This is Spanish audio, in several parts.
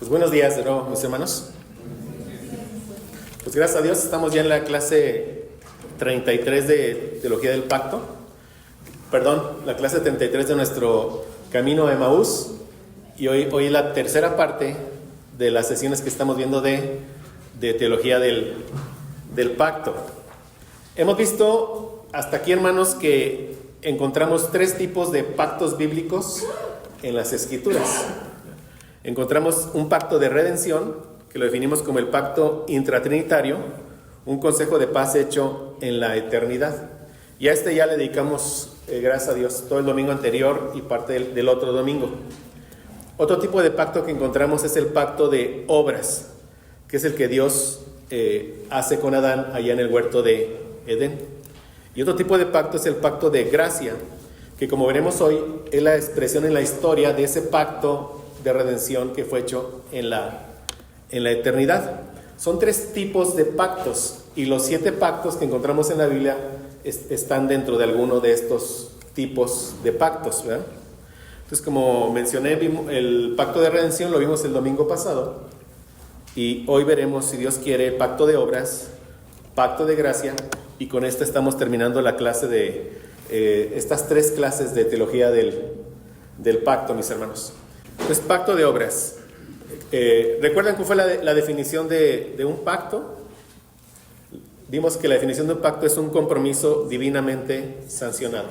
Pues buenos días de nuevo, mis hermanos. Pues gracias a Dios estamos ya en la clase 33 de Teología del Pacto. Perdón, la clase 33 de nuestro Camino a Emaús. Y hoy la tercera parte de las sesiones que estamos viendo de Teología del Pacto. Hemos visto hasta aquí, hermanos, que encontramos tres tipos de pactos bíblicos en las Escrituras. Encontramos un pacto de redención, que lo definimos como el pacto intratrinitario, un consejo de paz hecho en la eternidad. Y a este ya le dedicamos, gracias a Dios, todo el domingo anterior y parte del otro domingo. Otro tipo de pacto que encontramos es el pacto de obras, que es el que Dios hace con Adán allá en el huerto de Edén. Y otro tipo de pacto es el pacto de gracia, que como veremos hoy es la expresión en la historia de ese pacto de redención que fue hecho en la eternidad. Son tres tipos de pactos y los 7 pactos que encontramos en la Biblia están dentro de alguno de estos tipos de pactos, ¿verdad? Entonces, como mencioné, el pacto de redención lo vimos el domingo pasado y hoy veremos, si Dios quiere, pacto de obras, pacto de gracia, y con esto estamos terminando la clase de estas 3 clases de teología del pacto, mis hermanos. Entonces, pacto de obras. ¿Recuerdan cuál fue la definición de un pacto? Vimos que la definición de un pacto es un compromiso divinamente sancionado.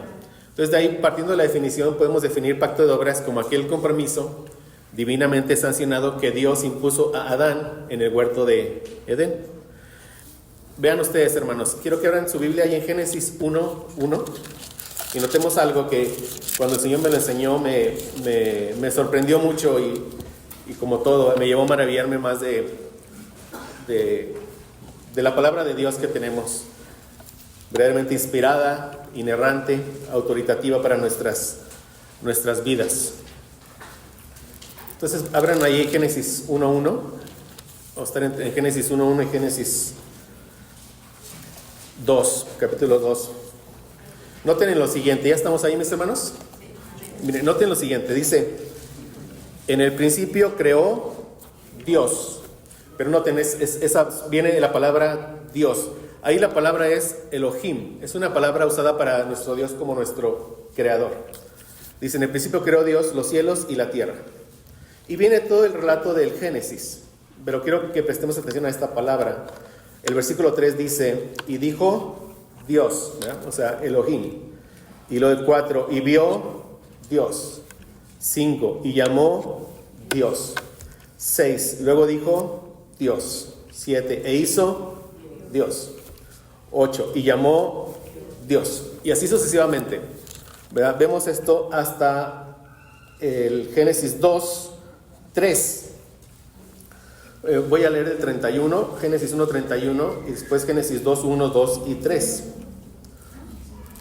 Entonces, de ahí, partiendo de la definición, podemos definir pacto de obras como aquel compromiso divinamente sancionado que Dios impuso a Adán en el huerto de Edén. Vean ustedes, hermanos, quiero que abran su Biblia ahí en Génesis 1:1 y notemos algo que cuando el Señor me lo enseñó me sorprendió mucho y como todo, me llevó a maravillarme más de la palabra de Dios que tenemos, verdaderamente inspirada, inerrante, autoritativa para nuestras vidas. Entonces, abran ahí Génesis 1:1. Vamos a estar en Génesis 1:1 y Génesis 2, capítulo 2. Noten lo siguiente, ¿ya estamos ahí, mis hermanos? Miren, noten lo siguiente, dice: en el principio creó Dios. Pero noten, esa viene de la palabra Dios. Ahí la palabra es Elohim, es una palabra usada para nuestro Dios como nuestro creador. Dice: en el principio creó Dios los cielos y la tierra. Y viene todo el relato del Génesis, pero quiero que prestemos atención a esta palabra. El versículo 3 dice: y dijo Dios, ¿verdad? O sea, Elohim. Y lo del 4, y vio Dios. 5, y llamó Dios. 6, luego dijo Dios. 7, e hizo Dios. 8, y llamó Dios. Y así sucesivamente, ¿verdad? Vemos esto hasta el Génesis 2:3. Voy a leer el 31, Génesis 1:31 y después Génesis 2:1, 2 y 3.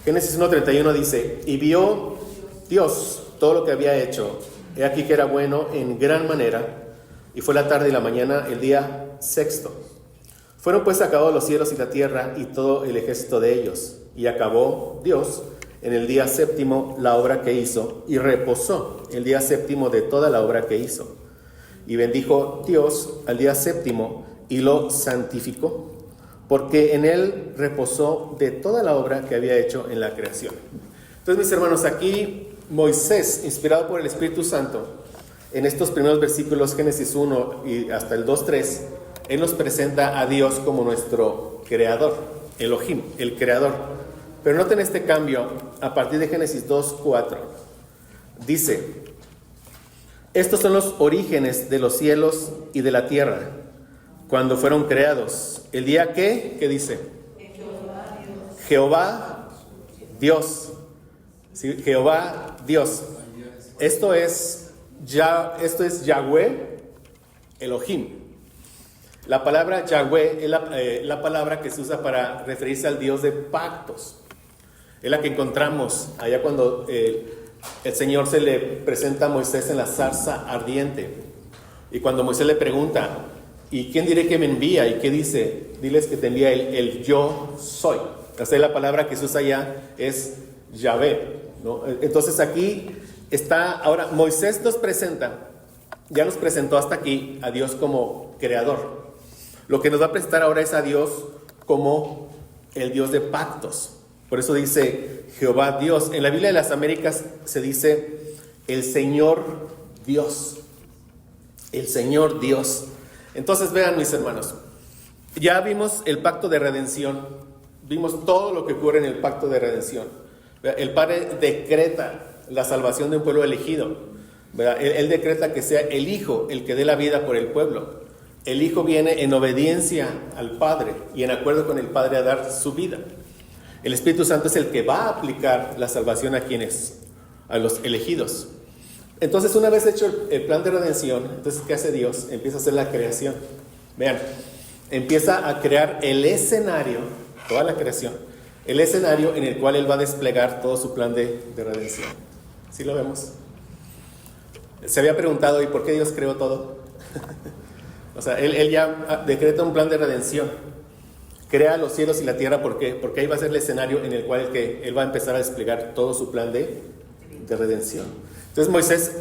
Génesis 1:31 dice: y vio Dios todo lo que había hecho, he aquí que era bueno en gran manera, y fue la tarde y la mañana el día 6. Fueron pues acabados los cielos y la tierra y todo el ejército de ellos, y acabó Dios en el día 7 la obra que hizo, y reposó el día 7 de toda la obra que hizo. Y bendijo Dios al día 7 y lo santificó, porque en él reposó de toda la obra que había hecho en la creación. Entonces, mis hermanos, aquí Moisés, inspirado por el Espíritu Santo, en estos primeros versículos, Génesis 1 y hasta el 2:3, él nos presenta a Dios como nuestro creador, Elohim, el creador. Pero noten este cambio a partir de Génesis 2:4. Dice: estos son los orígenes de los cielos y de la tierra, cuando fueron creados. ¿El día qué? ¿Qué dice? Jehová Dios. ¿Sí? Jehová Dios. Esto es Yahweh Elohim. La palabra Yahweh es la palabra que se usa para referirse al Dios de pactos. Es la que encontramos allá cuando el Señor se le presenta a Moisés en la zarza ardiente. Y cuando Moisés le pregunta: ¿y quién diré que me envía? ¿Y qué dice? Diles que te envía el yo soy. O sea, la palabra que se usa allá es Yahvé, ¿no? Entonces aquí está, ahora Moisés nos presenta ya nos presentó hasta aquí a Dios como creador. Lo que nos va a presentar ahora es a Dios como el Dios de pactos. Por eso dice Jehová Dios. En la Biblia de las Américas se dice el Señor Dios. El Señor Dios. Entonces vean, mis hermanos, ya vimos el pacto de redención. Vimos todo lo que ocurre en el pacto de redención. El Padre decreta la salvación de un pueblo elegido. Él decreta que sea el Hijo el que dé la vida por el pueblo. El Hijo viene en obediencia al Padre y en acuerdo con el Padre a dar su vida. El Espíritu Santo es el que va a aplicar la salvación a quienes, a los elegidos. Entonces, una vez hecho el plan de redención, entonces, ¿qué hace Dios? Empieza a hacer la creación. Vean, empieza a crear el escenario, toda la creación, el escenario en el cual Él va a desplegar todo su plan de redención. ¿Sí lo vemos? Se había preguntado, ¿y por qué Dios creó todo? O sea, él ya decreta un plan de redención. Crea los cielos y la tierra, ¿por qué? Porque ahí va a ser el escenario en el cual Él va a empezar a desplegar todo su plan de redención. Entonces Moisés,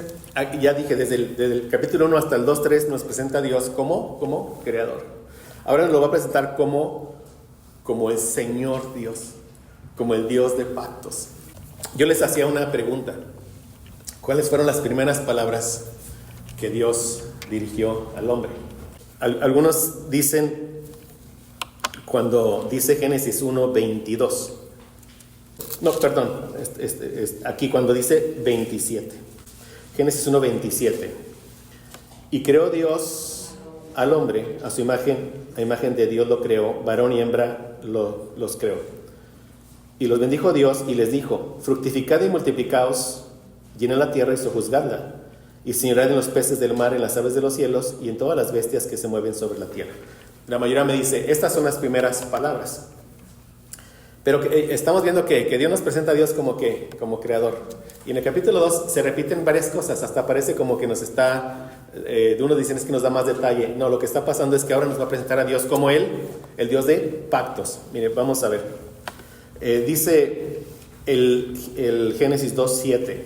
ya dije, desde el capítulo 1 hasta el 2-3 nos presenta a Dios como creador. Ahora nos lo va a presentar como el Señor Dios, como el Dios de pactos. Yo les hacía una pregunta. ¿Cuáles fueron las primeras palabras que Dios dirigió al hombre? Algunos dicen, cuando dice Génesis 1:22. No, perdón, aquí cuando dice 27. Génesis 1:27. Y creó Dios al hombre, a su imagen, a imagen de Dios lo creó, varón y hembra los creó. Y los bendijo Dios y les dijo, fructificad y multiplicaos, llenad la tierra y sojuzgadla, y señorad en los peces del mar, en las aves de los cielos y en todas las bestias que se mueven sobre la tierra. La mayoría me dice, estas son las primeras palabras. Pero estamos viendo que Dios nos presenta a Dios como creador. Y en el capítulo 2 se repiten varias cosas, hasta parece como que nos está, de unos dicen es que nos da más detalle. No, lo que está pasando es que ahora nos va a presentar a Dios como Él, el Dios de pactos. Mire, vamos a ver. Dice el Génesis 2:7.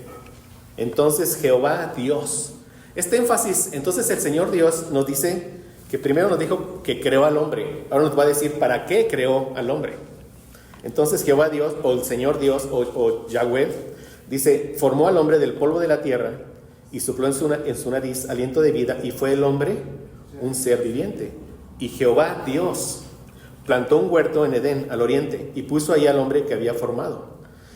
Entonces Jehová Dios. Este énfasis, entonces el Señor Dios nos dice que primero nos dijo que creó al hombre. Ahora nos va a decir para qué creó al hombre. Entonces Jehová Dios, o el Señor Dios, o Yahweh, dice, formó al hombre del polvo de la tierra y sopló en su nariz aliento de vida, y fue el hombre un ser viviente. Y Jehová Dios plantó un huerto en Edén, al oriente, y puso ahí al hombre que había formado.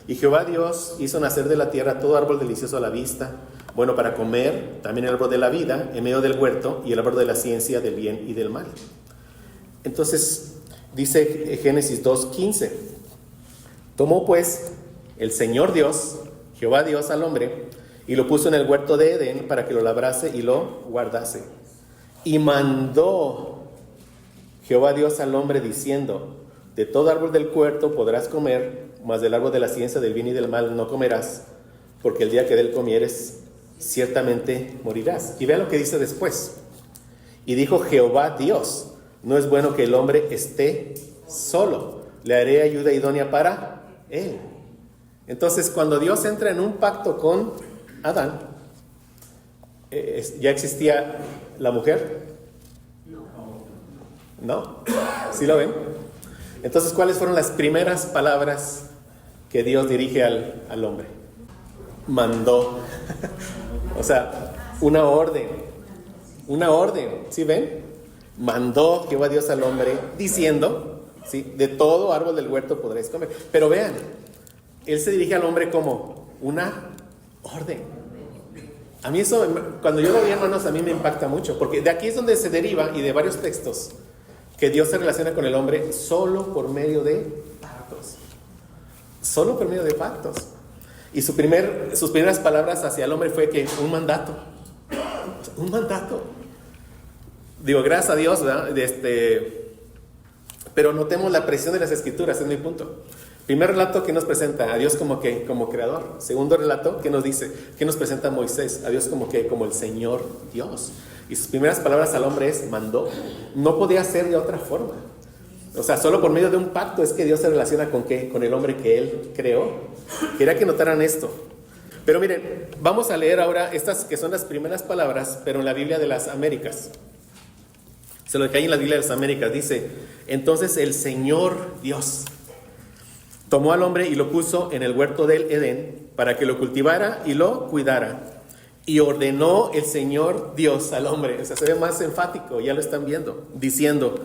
Y Jehová Dios hizo nacer de la tierra todo árbol delicioso a la vista, bueno para comer, también el árbol de la vida en medio del huerto, y el árbol de la ciencia del bien y del mal. Entonces, dice Génesis 2:15, tomó pues el Señor Dios, Jehová Dios, al hombre, y lo puso en el huerto de Edén para que lo labrase y lo guardase. Y mandó Jehová Dios al hombre diciendo, de todo árbol del huerto podrás comer, mas del árbol de la ciencia del bien y del mal no comerás, porque el día que de él comieres, ciertamente morirás. Y vean lo que dice después. Y dijo Jehová Dios, no es bueno que el hombre esté solo, le haré ayuda idónea para él. Entonces, cuando Dios entra en un pacto con Adán, ¿ya existía la mujer? ¿No? ¿Sí lo ven? Entonces, ¿cuáles fueron las primeras palabras que Dios dirige al hombre? Mandó. O sea, una orden, ¿sí ven? Mandó Jehová Dios al hombre diciendo, ¿sí? De todo árbol del huerto podréis comer. Pero vean, Él se dirige al hombre como una orden. A mí eso, cuando yo lo vi, hermanos, a mí me impacta mucho, porque de aquí es donde se deriva, y de varios textos, que Dios se relaciona con el hombre solo por medio de pactos. Solo por medio de pactos. Y sus primeras palabras hacia el hombre fue que un mandato. Un mandato. Digo, gracias a Dios, ¿verdad? Pero notemos la presión de las escrituras, es mi punto. Primer relato que nos presenta a Dios como creador. Segundo relato que nos dice, que nos presenta a Moisés, a Dios como el Señor Dios. Y sus primeras palabras al hombre es mandó. No podía ser de otra forma. O sea, solo por medio de un pacto es que Dios se relaciona con el hombre que Él creó. Quería que notaran esto. Pero miren, vamos a leer ahora estas que son las primeras palabras, pero en la Biblia de las Américas. Se lo que hay en la Biblia de las Américas dice: entonces el Señor Dios tomó al hombre y lo puso en el huerto del Edén para que lo cultivara y lo cuidara. Y ordenó el Señor Dios al hombre, o sea, se ve más enfático, ya lo están viendo, diciendo: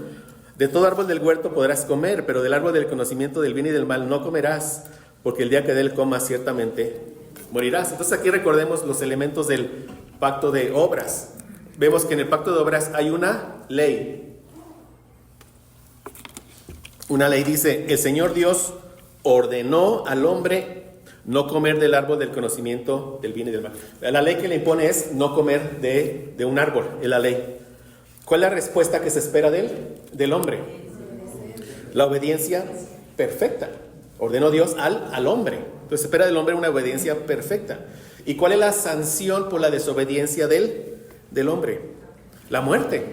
de todo árbol del huerto podrás comer, pero del árbol del conocimiento del bien y del mal no comerás, porque el día que de él comas ciertamente morirás. Entonces aquí recordemos los elementos del pacto de obras. Vemos que en el pacto de obras hay una ley. Una ley dice: el Señor Dios ordenó al hombre no comer del árbol del conocimiento del bien y del mal. La ley que le impone es no comer de un árbol, es la ley. ¿Cuál es la respuesta que se espera de él, del hombre? La obediencia perfecta. Ordenó Dios al hombre. Entonces se espera del hombre una obediencia perfecta. ¿Y cuál es la sanción por la desobediencia del hombre? La muerte.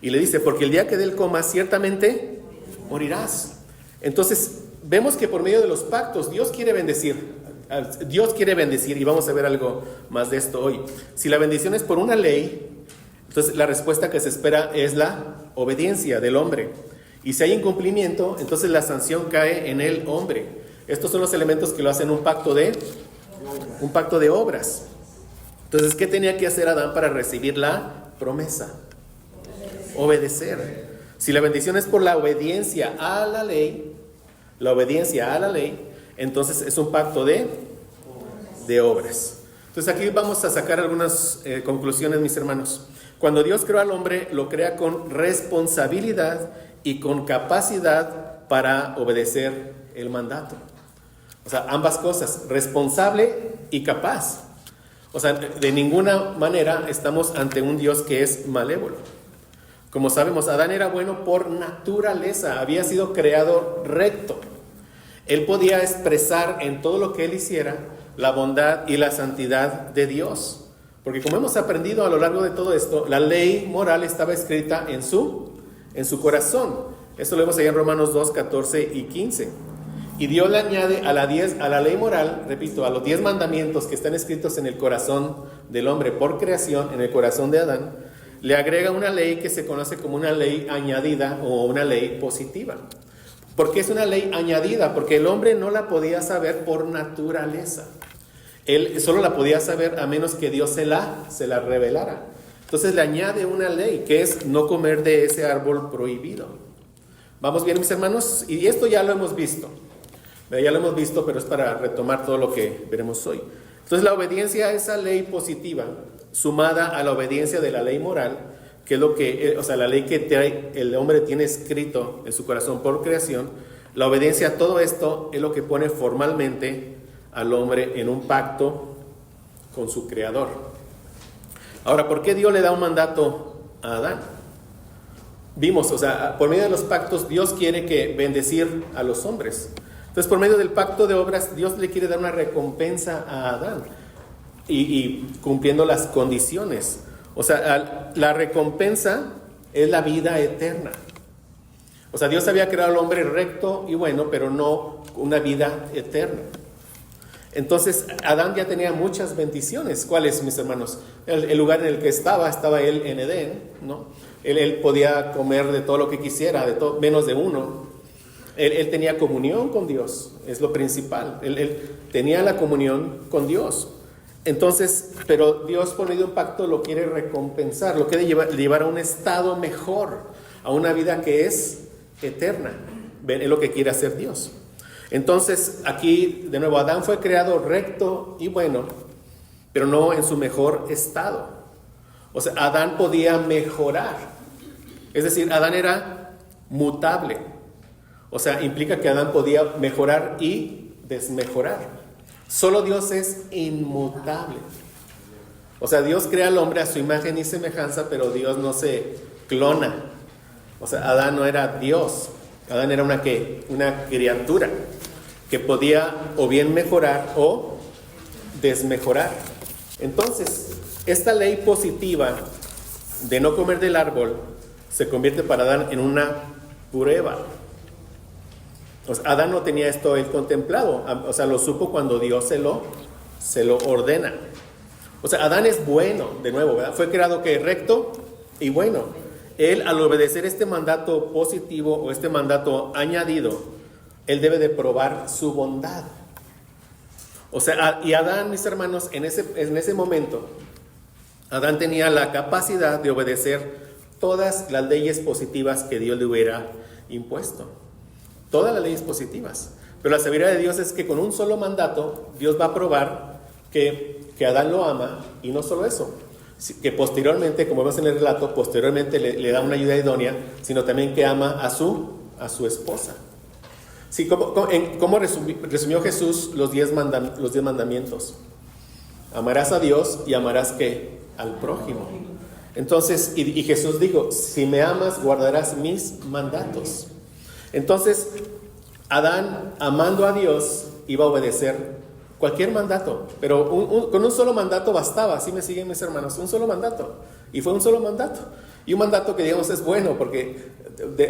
Y le dice: porque el día que de él comas ciertamente morirás. Entonces vemos que por medio de los pactos Dios quiere bendecir. Dios quiere bendecir, y vamos a ver algo más de esto hoy. Si la bendición es por una ley, entonces la respuesta que se espera es la obediencia del hombre. Y si hay incumplimiento, entonces la sanción cae en el hombre. Estos son los elementos que lo hacen un pacto de obras. Entonces, ¿qué tenía que hacer Adán para recibir la promesa? Obedecer. Si la bendición es por la obediencia a la ley, entonces es un pacto de obras. Entonces aquí vamos a sacar algunas conclusiones, mis hermanos. Cuando Dios creó al hombre, lo crea con responsabilidad y con capacidad para obedecer el mandato. O sea, ambas cosas, responsable y capaz. O sea, de ninguna manera estamos ante un Dios que es malévolo. Como sabemos, Adán era bueno por naturaleza, había sido creado recto. Él podía expresar en todo lo que él hiciera la bondad y la santidad de Dios. Porque como hemos aprendido a lo largo de todo esto, la ley moral estaba escrita en su corazón. Esto lo vemos ahí en Romanos 2, 14 y 15. Y Dios le añade a la ley moral, repito, a los 10 mandamientos que están escritos en el corazón del hombre por creación, en el corazón de Adán, le agrega una ley que se conoce como una ley añadida o una ley positiva. ¿Por qué es una ley añadida? Porque el hombre no la podía saber por naturaleza. Él solo la podía saber a menos que Dios se la revelara. Entonces le añade una ley que es no comer de ese árbol prohibido. ¿Vamos bien, mis hermanos? Y esto ya lo hemos visto. Ya lo hemos visto, pero es para retomar todo lo que veremos hoy. Entonces la obediencia a esa ley positiva, sumada a la obediencia de la ley moral, que es lo que, o sea, la ley que el hombre tiene escrito en su corazón por creación, la obediencia a todo esto es lo que pone formalmente al hombre en un pacto con su creador. Ahora, ¿por qué Dios le da un mandato a Adán? Vimos, o sea, por medio de los pactos Dios quiere que bendecir a los hombres. Entonces, por medio del pacto de obras, Dios le quiere dar una recompensa a Adán y cumpliendo las condiciones. O sea, la recompensa es la vida eterna. O sea, Dios había creado al hombre recto y bueno, pero no una vida eterna. Entonces, Adán ya tenía muchas bendiciones. ¿Cuáles, mis hermanos? El lugar en el que estaba él en Edén, ¿no? Él podía comer de todo lo que quisiera, menos de uno. Él tenía comunión con Dios, es lo principal. Él tenía la comunión con Dios. Entonces, pero Dios por medio de un pacto lo quiere recompensar, lo quiere llevar a un estado mejor, a una vida que es eterna. ¿Ven? Es lo que quiere hacer Dios. Entonces, aquí, de nuevo, Adán fue creado recto y bueno, pero no en su mejor estado. O sea, Adán podía mejorar. Es decir, Adán era mutable. O sea, implica que Adán podía mejorar y desmejorar. Solo Dios es inmutable. O sea, Dios crea al hombre a su imagen y semejanza, pero Dios no se clona. O sea, Adán no era Dios. Adán era una criatura que podía o bien mejorar o desmejorar. Entonces, esta ley positiva de no comer del árbol se convierte para Adán en una prueba. O sea, Adán no tenía esto él contemplado, o sea, lo supo cuando Dios se lo se lo ordena. O sea, Adán es bueno, de nuevo, ¿verdad? Fue creado que recto y bueno. Él, al obedecer este mandato positivo o este mandato añadido, él debe de probar su bondad. O sea, y Adán, mis hermanos, en ese momento, Adán tenía la capacidad de obedecer todas las leyes positivas que Dios le hubiera impuesto. Todas las leyes positivas. Pero la sabiduría de Dios es que con un solo mandato, Dios va a probar que Adán lo ama, y no solo eso, que posteriormente, como vemos en el relato, posteriormente le da una ayuda idónea, sino también que ama a su esposa. Sí, ¿cómo resumió Jesús los 10 mandamientos? Amarás a Dios y amarás ¿qué? Al prójimo. Entonces, y Jesús dijo, si me amas, guardarás mis mandatos. Entonces, Adán, amando a Dios, iba a obedecer cualquier mandato, pero con un solo mandato bastaba. ¿Sí me siguen, mis hermanos? Un solo mandato, y fue un solo mandato, y un mandato que digamos es bueno, porque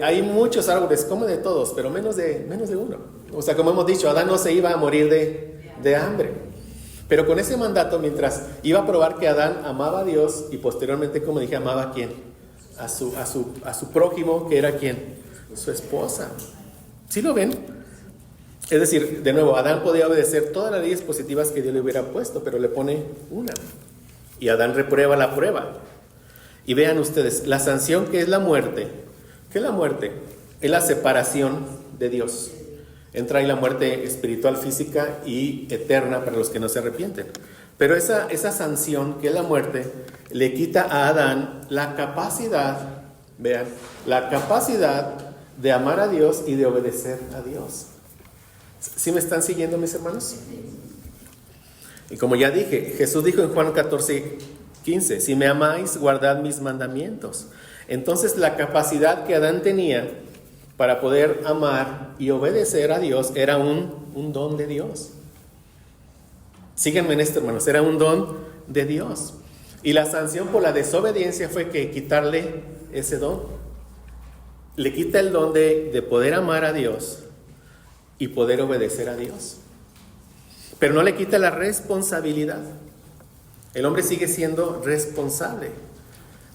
hay muchos árboles, come de todos, pero menos de uno. O sea, como hemos dicho, Adán no se iba a morir de hambre, pero con ese mandato, mientras iba a probar que Adán amaba a Dios, y posteriormente, como dije, amaba ¿a quién? A su prójimo, que era ¿quién? Su esposa. ¿Sí lo ven? Es decir, de nuevo, Adán podía obedecer todas las leyes positivas que Dios le hubiera puesto, pero le pone una. Y Adán reprueba la prueba. Y vean ustedes, la sanción que es la muerte. ¿Qué es la muerte? Es la separación de Dios. Entra ahí la muerte espiritual, física y eterna para los que no se arrepienten. Pero esa sanción, que es la muerte, le quita a Adán la capacidad, vean, la capacidad de amar a Dios y de obedecer a Dios. ¿Sí me están siguiendo, mis hermanos? Y como ya dije, Jesús dijo en Juan 14:15, si me amáis, guardad mis mandamientos. Entonces la capacidad que Adán tenía para poder amar y obedecer a Dios era un don de Dios. Síganme en esto, hermanos, era un don de Dios. Y la sanción por la desobediencia fue que quitarle ese don. Le quita el don de poder amar a Dios y poder obedecer a Dios. Pero no le quita la responsabilidad. El hombre sigue siendo responsable.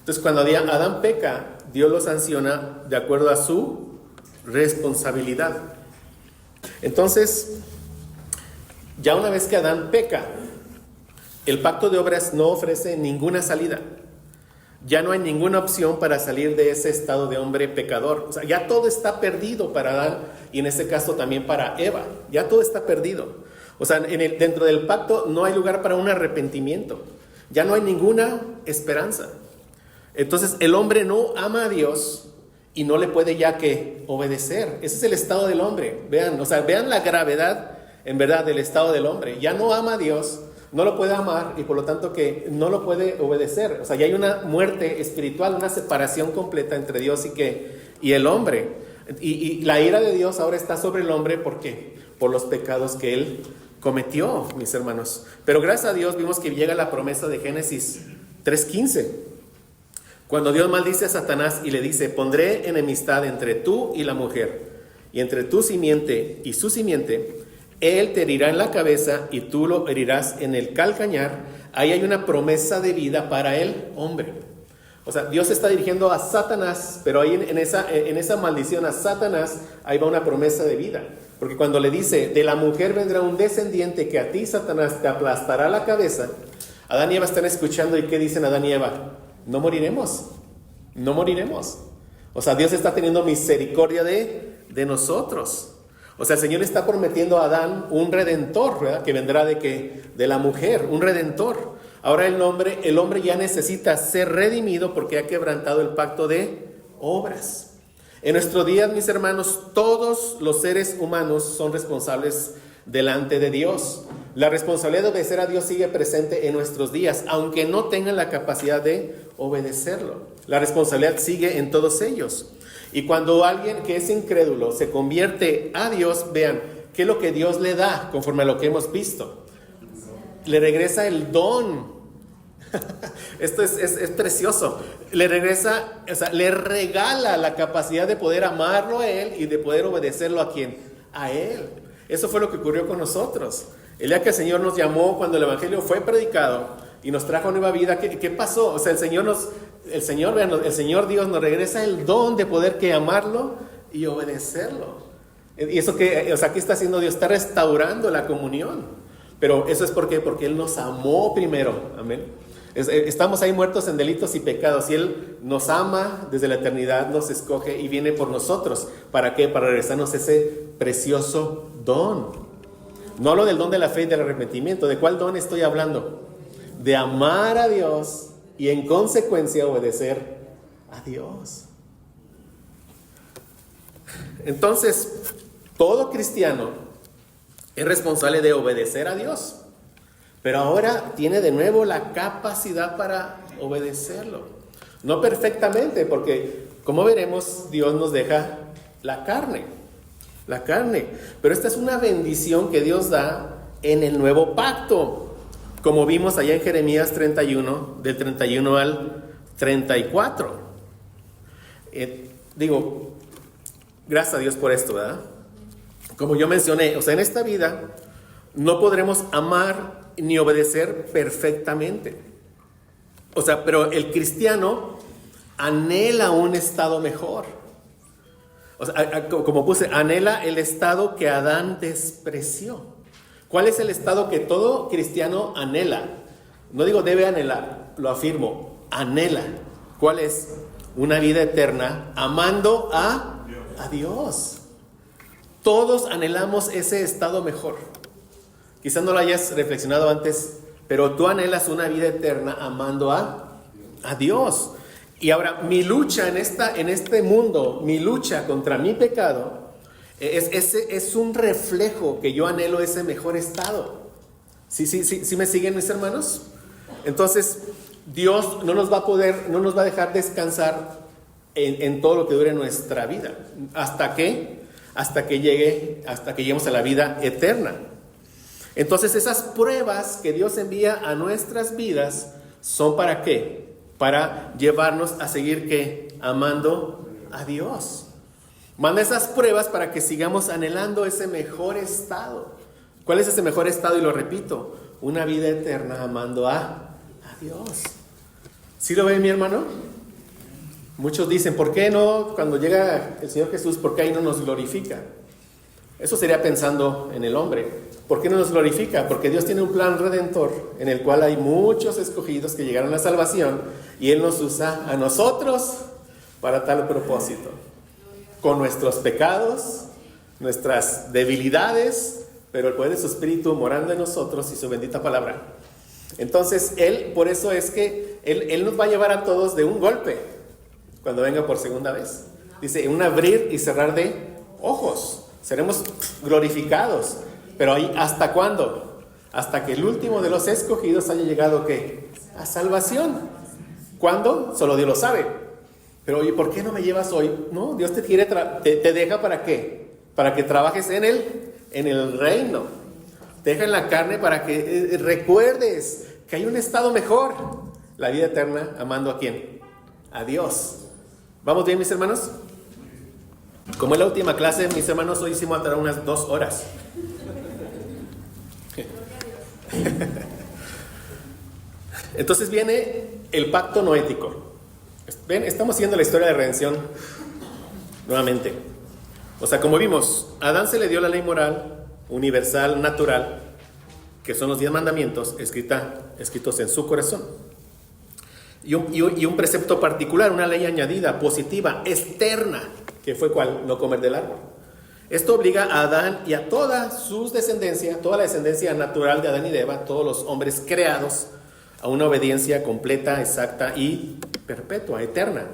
Entonces, cuando Adán peca, Dios lo sanciona de acuerdo a su responsabilidad. Entonces, ya una vez que Adán peca, el pacto de obras no ofrece ninguna salida. Ya no hay ninguna opción para salir de ese estado de hombre pecador. O sea, ya todo está perdido para Adán y en este caso también para Eva. Ya todo está perdido. O sea, dentro del pacto no hay lugar para un arrepentimiento. Ya no hay ninguna esperanza. Entonces el hombre no ama a Dios y no le puede ya que obedecer. Ese es el estado del hombre. Vean, o sea, vean la gravedad en verdad del estado del hombre. Ya no ama a Dios, no lo puede amar y por lo tanto que no lo puede obedecer. O sea, ya hay una muerte espiritual, una separación completa entre Dios y el hombre. Y la ira de Dios ahora está sobre el hombre. ¿Por qué? Por los pecados que él cometió, mis hermanos. Pero gracias a Dios vimos que llega la promesa de Génesis 3:15. Cuando Dios maldice a Satanás y le dice, pondré enemistad entre tú y la mujer, y entre tu simiente y su simiente. Él te herirá en la cabeza y tú lo herirás en el calcañar. Ahí hay una promesa de vida para el hombre. O sea, Dios está dirigiendo a Satanás, pero ahí en esa maldición a Satanás, ahí va una promesa de vida. Porque cuando le dice, de la mujer vendrá un descendiente que a ti, Satanás, te aplastará la cabeza. Adán y Eva están escuchando y ¿qué dicen Adán y Eva? No moriremos, no moriremos. O sea, Dios está teniendo misericordia de nosotros. O sea, el Señor está prometiendo a Adán un redentor, ¿verdad? Que vendrá de la mujer, un redentor. Ahora el hombre ya necesita ser redimido porque ha quebrantado el pacto de obras. En nuestros días, mis hermanos, todos los seres humanos son responsables delante de Dios. La responsabilidad de obedecer a Dios sigue presente en nuestros días, aunque no tengan la capacidad de obedecerlo. La responsabilidad sigue en todos ellos. Y cuando alguien que es incrédulo se convierte a Dios, vean, ¿qué es lo que Dios le da conforme a lo que hemos visto? Le regresa el don. Esto es precioso. Le regresa, o sea, le regala la capacidad de poder amarlo a Él y de poder obedecerlo a ¿quién? A Él. Eso fue lo que ocurrió con nosotros. El día que el Señor nos llamó, cuando el Evangelio fue predicado y nos trajo nueva vida, ¿qué pasó? O sea, el Señor Dios nos regresa el don de poder que amarlo y obedecerlo. Y eso que, o sea, ¿qué está haciendo Dios? Está restaurando la comunión. Pero eso es porque Él nos amó primero. Amén. Estamos ahí muertos en delitos y pecados, y Él nos ama desde la eternidad, nos escoge y viene por nosotros. ¿Para qué? Para regresarnos ese precioso don. No hablo del don de la fe y del arrepentimiento. ¿De cuál don estoy hablando? De amar a Dios y en consecuencia obedecer a Dios. Entonces, todo cristiano es responsable de obedecer a Dios, pero ahora tiene de nuevo la capacidad para obedecerlo. No perfectamente, porque como veremos, Dios nos deja la carne, pero esta es una bendición que Dios da en el nuevo pacto, como vimos allá en Jeremías 31, del 31 al 34. Gracias a Dios por esto, ¿verdad? Como yo mencioné, o sea, en esta vida no podremos amar ni obedecer perfectamente. O sea, pero el cristiano anhela un estado mejor. O sea, como puse, anhela el estado que Adán despreció. ¿Cuál es el estado que todo cristiano anhela? No digo debe anhelar, lo afirmo, anhela. ¿Cuál es? Una vida eterna amando a Dios. Todos anhelamos ese estado mejor. Quizás no lo hayas reflexionado antes, pero tú anhelas una vida eterna amando a Dios. Y ahora, mi lucha en este mundo, mi lucha contra mi pecado, es un reflejo que yo anhelo ese mejor estado. ¿Sí me siguen, mis hermanos? Entonces, Dios no nos va a dejar descansar en todo lo que dure nuestra vida. ¿Hasta qué? Hasta que lleguemos a la vida eterna. Entonces, esas pruebas que Dios envía a nuestras vidas son ¿para qué? Para llevarnos a seguir ¿qué? Amando a Dios. Manda esas pruebas para que sigamos anhelando ese mejor estado. ¿Cuál es ese mejor estado? Y lo repito, una vida eterna amando a Dios. ¿Sí lo ven, mi hermano? Muchos dicen, ¿por qué no cuando llega el Señor Jesús, por qué ahí no nos glorifica? Eso sería pensando en el hombre. ¿Por qué no nos glorifica? Porque Dios tiene un plan redentor en el cual hay muchos escogidos que llegaron a la salvación y Él nos usa a nosotros para tal propósito. Con nuestros pecados, nuestras debilidades, pero el poder de su Espíritu morando en nosotros y su bendita palabra. Entonces, por eso es que Él nos va a llevar a todos de un golpe cuando venga por segunda vez. Dice, un abrir y cerrar de ojos. Seremos glorificados. Pero ahí, ¿hasta cuándo? Hasta que el último de los escogidos haya llegado, ¿qué? A salvación. ¿Cuándo? Solo Dios lo sabe. Pero oye, ¿por qué no me llevas hoy? No, Dios te deja ¿para qué? Para que trabajes en el reino. Te deja en la carne para que recuerdes que hay un estado mejor. La vida eterna amando ¿a quién? A Dios. ¿Vamos bien, mis hermanos? Como es la última clase, mis hermanos, hoy hicimos hasta unas 2 horas. Entonces viene el pacto noético. ¿Ven? Estamos siguiendo la historia de redención nuevamente. O sea, como vimos, a Adán se le dio la ley moral, universal, natural, que son los 10 mandamientos escritos en su corazón. Y un precepto particular, una ley añadida, positiva, externa, que fue ¿cuál? No comer del árbol. Esto obliga a Adán y a toda su descendencia, toda la descendencia natural de Adán y de Eva, todos los hombres creados, a una obediencia completa, exacta y perpetua, eterna.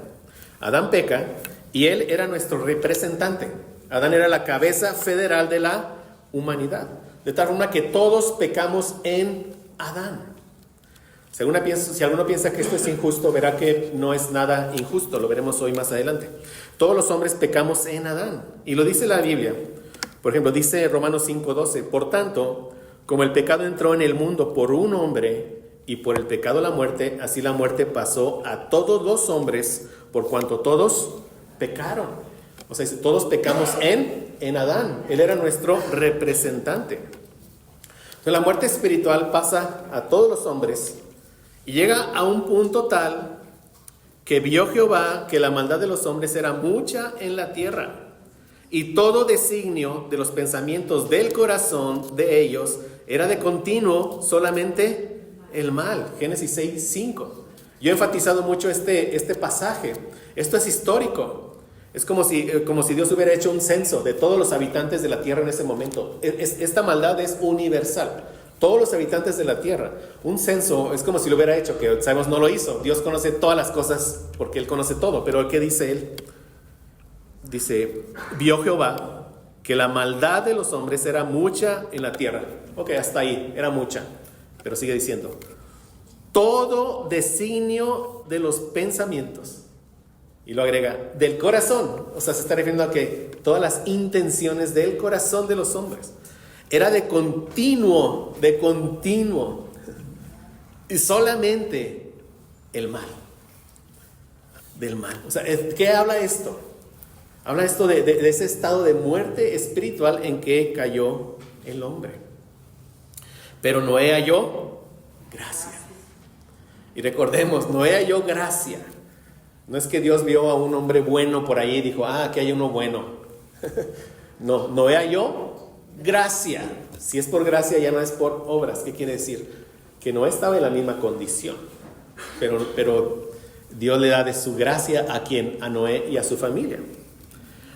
Adán peca y él era nuestro representante. Adán era la cabeza federal de la humanidad, de tal forma que todos pecamos en Adán. Si alguno piensa que esto es injusto, verá que no es nada injusto, lo veremos hoy más adelante. Todos los hombres pecamos en Adán, y lo dice la Biblia. Por ejemplo, dice Romanos 5:12, por tanto, como el pecado entró en el mundo por un hombre, y por el pecado la muerte, así la muerte pasó a todos los hombres, por cuanto todos pecaron. O sea, todos pecamos en Adán, él era nuestro representante. Entonces, la muerte espiritual pasa a todos los hombres y llega a un punto tal que vio Jehová que la maldad de los hombres era mucha en la tierra, y todo designio de los pensamientos del corazón de ellos era de continuo solamente el mal. Génesis 6:5. Yo he enfatizado mucho este pasaje. Esto es histórico. Es como si Dios hubiera hecho un censo de todos los habitantes de la tierra en ese momento. Esta maldad es universal. Todos los habitantes de la tierra. Un censo es como si lo hubiera hecho, que sabemos no lo hizo. Dios conoce todas las cosas porque Él conoce todo. Pero ¿qué dice Él? Dice, vio Jehová que la maldad de los hombres era mucha en la tierra. Ok, hasta ahí, era mucha. Pero sigue diciendo, todo designio de los pensamientos. Y lo agrega, del corazón. O sea, se está refiriendo a que todas las intenciones del corazón de los hombres. Era de continuo. Y solamente el mal. Del mal. O sea, ¿qué habla esto? Habla esto de ese estado de muerte espiritual en que cayó el hombre. Pero Noé halló gracia. Y recordemos, Noé halló gracia. No es que Dios vio a un hombre bueno por ahí y dijo, aquí hay uno bueno. No, Noé halló gracia. Si es por gracia, ya no es por obras. ¿Qué quiere decir? Que Noé estaba en la misma condición. Pero Dios le da de su gracia ¿a quién? A Noé y a su familia.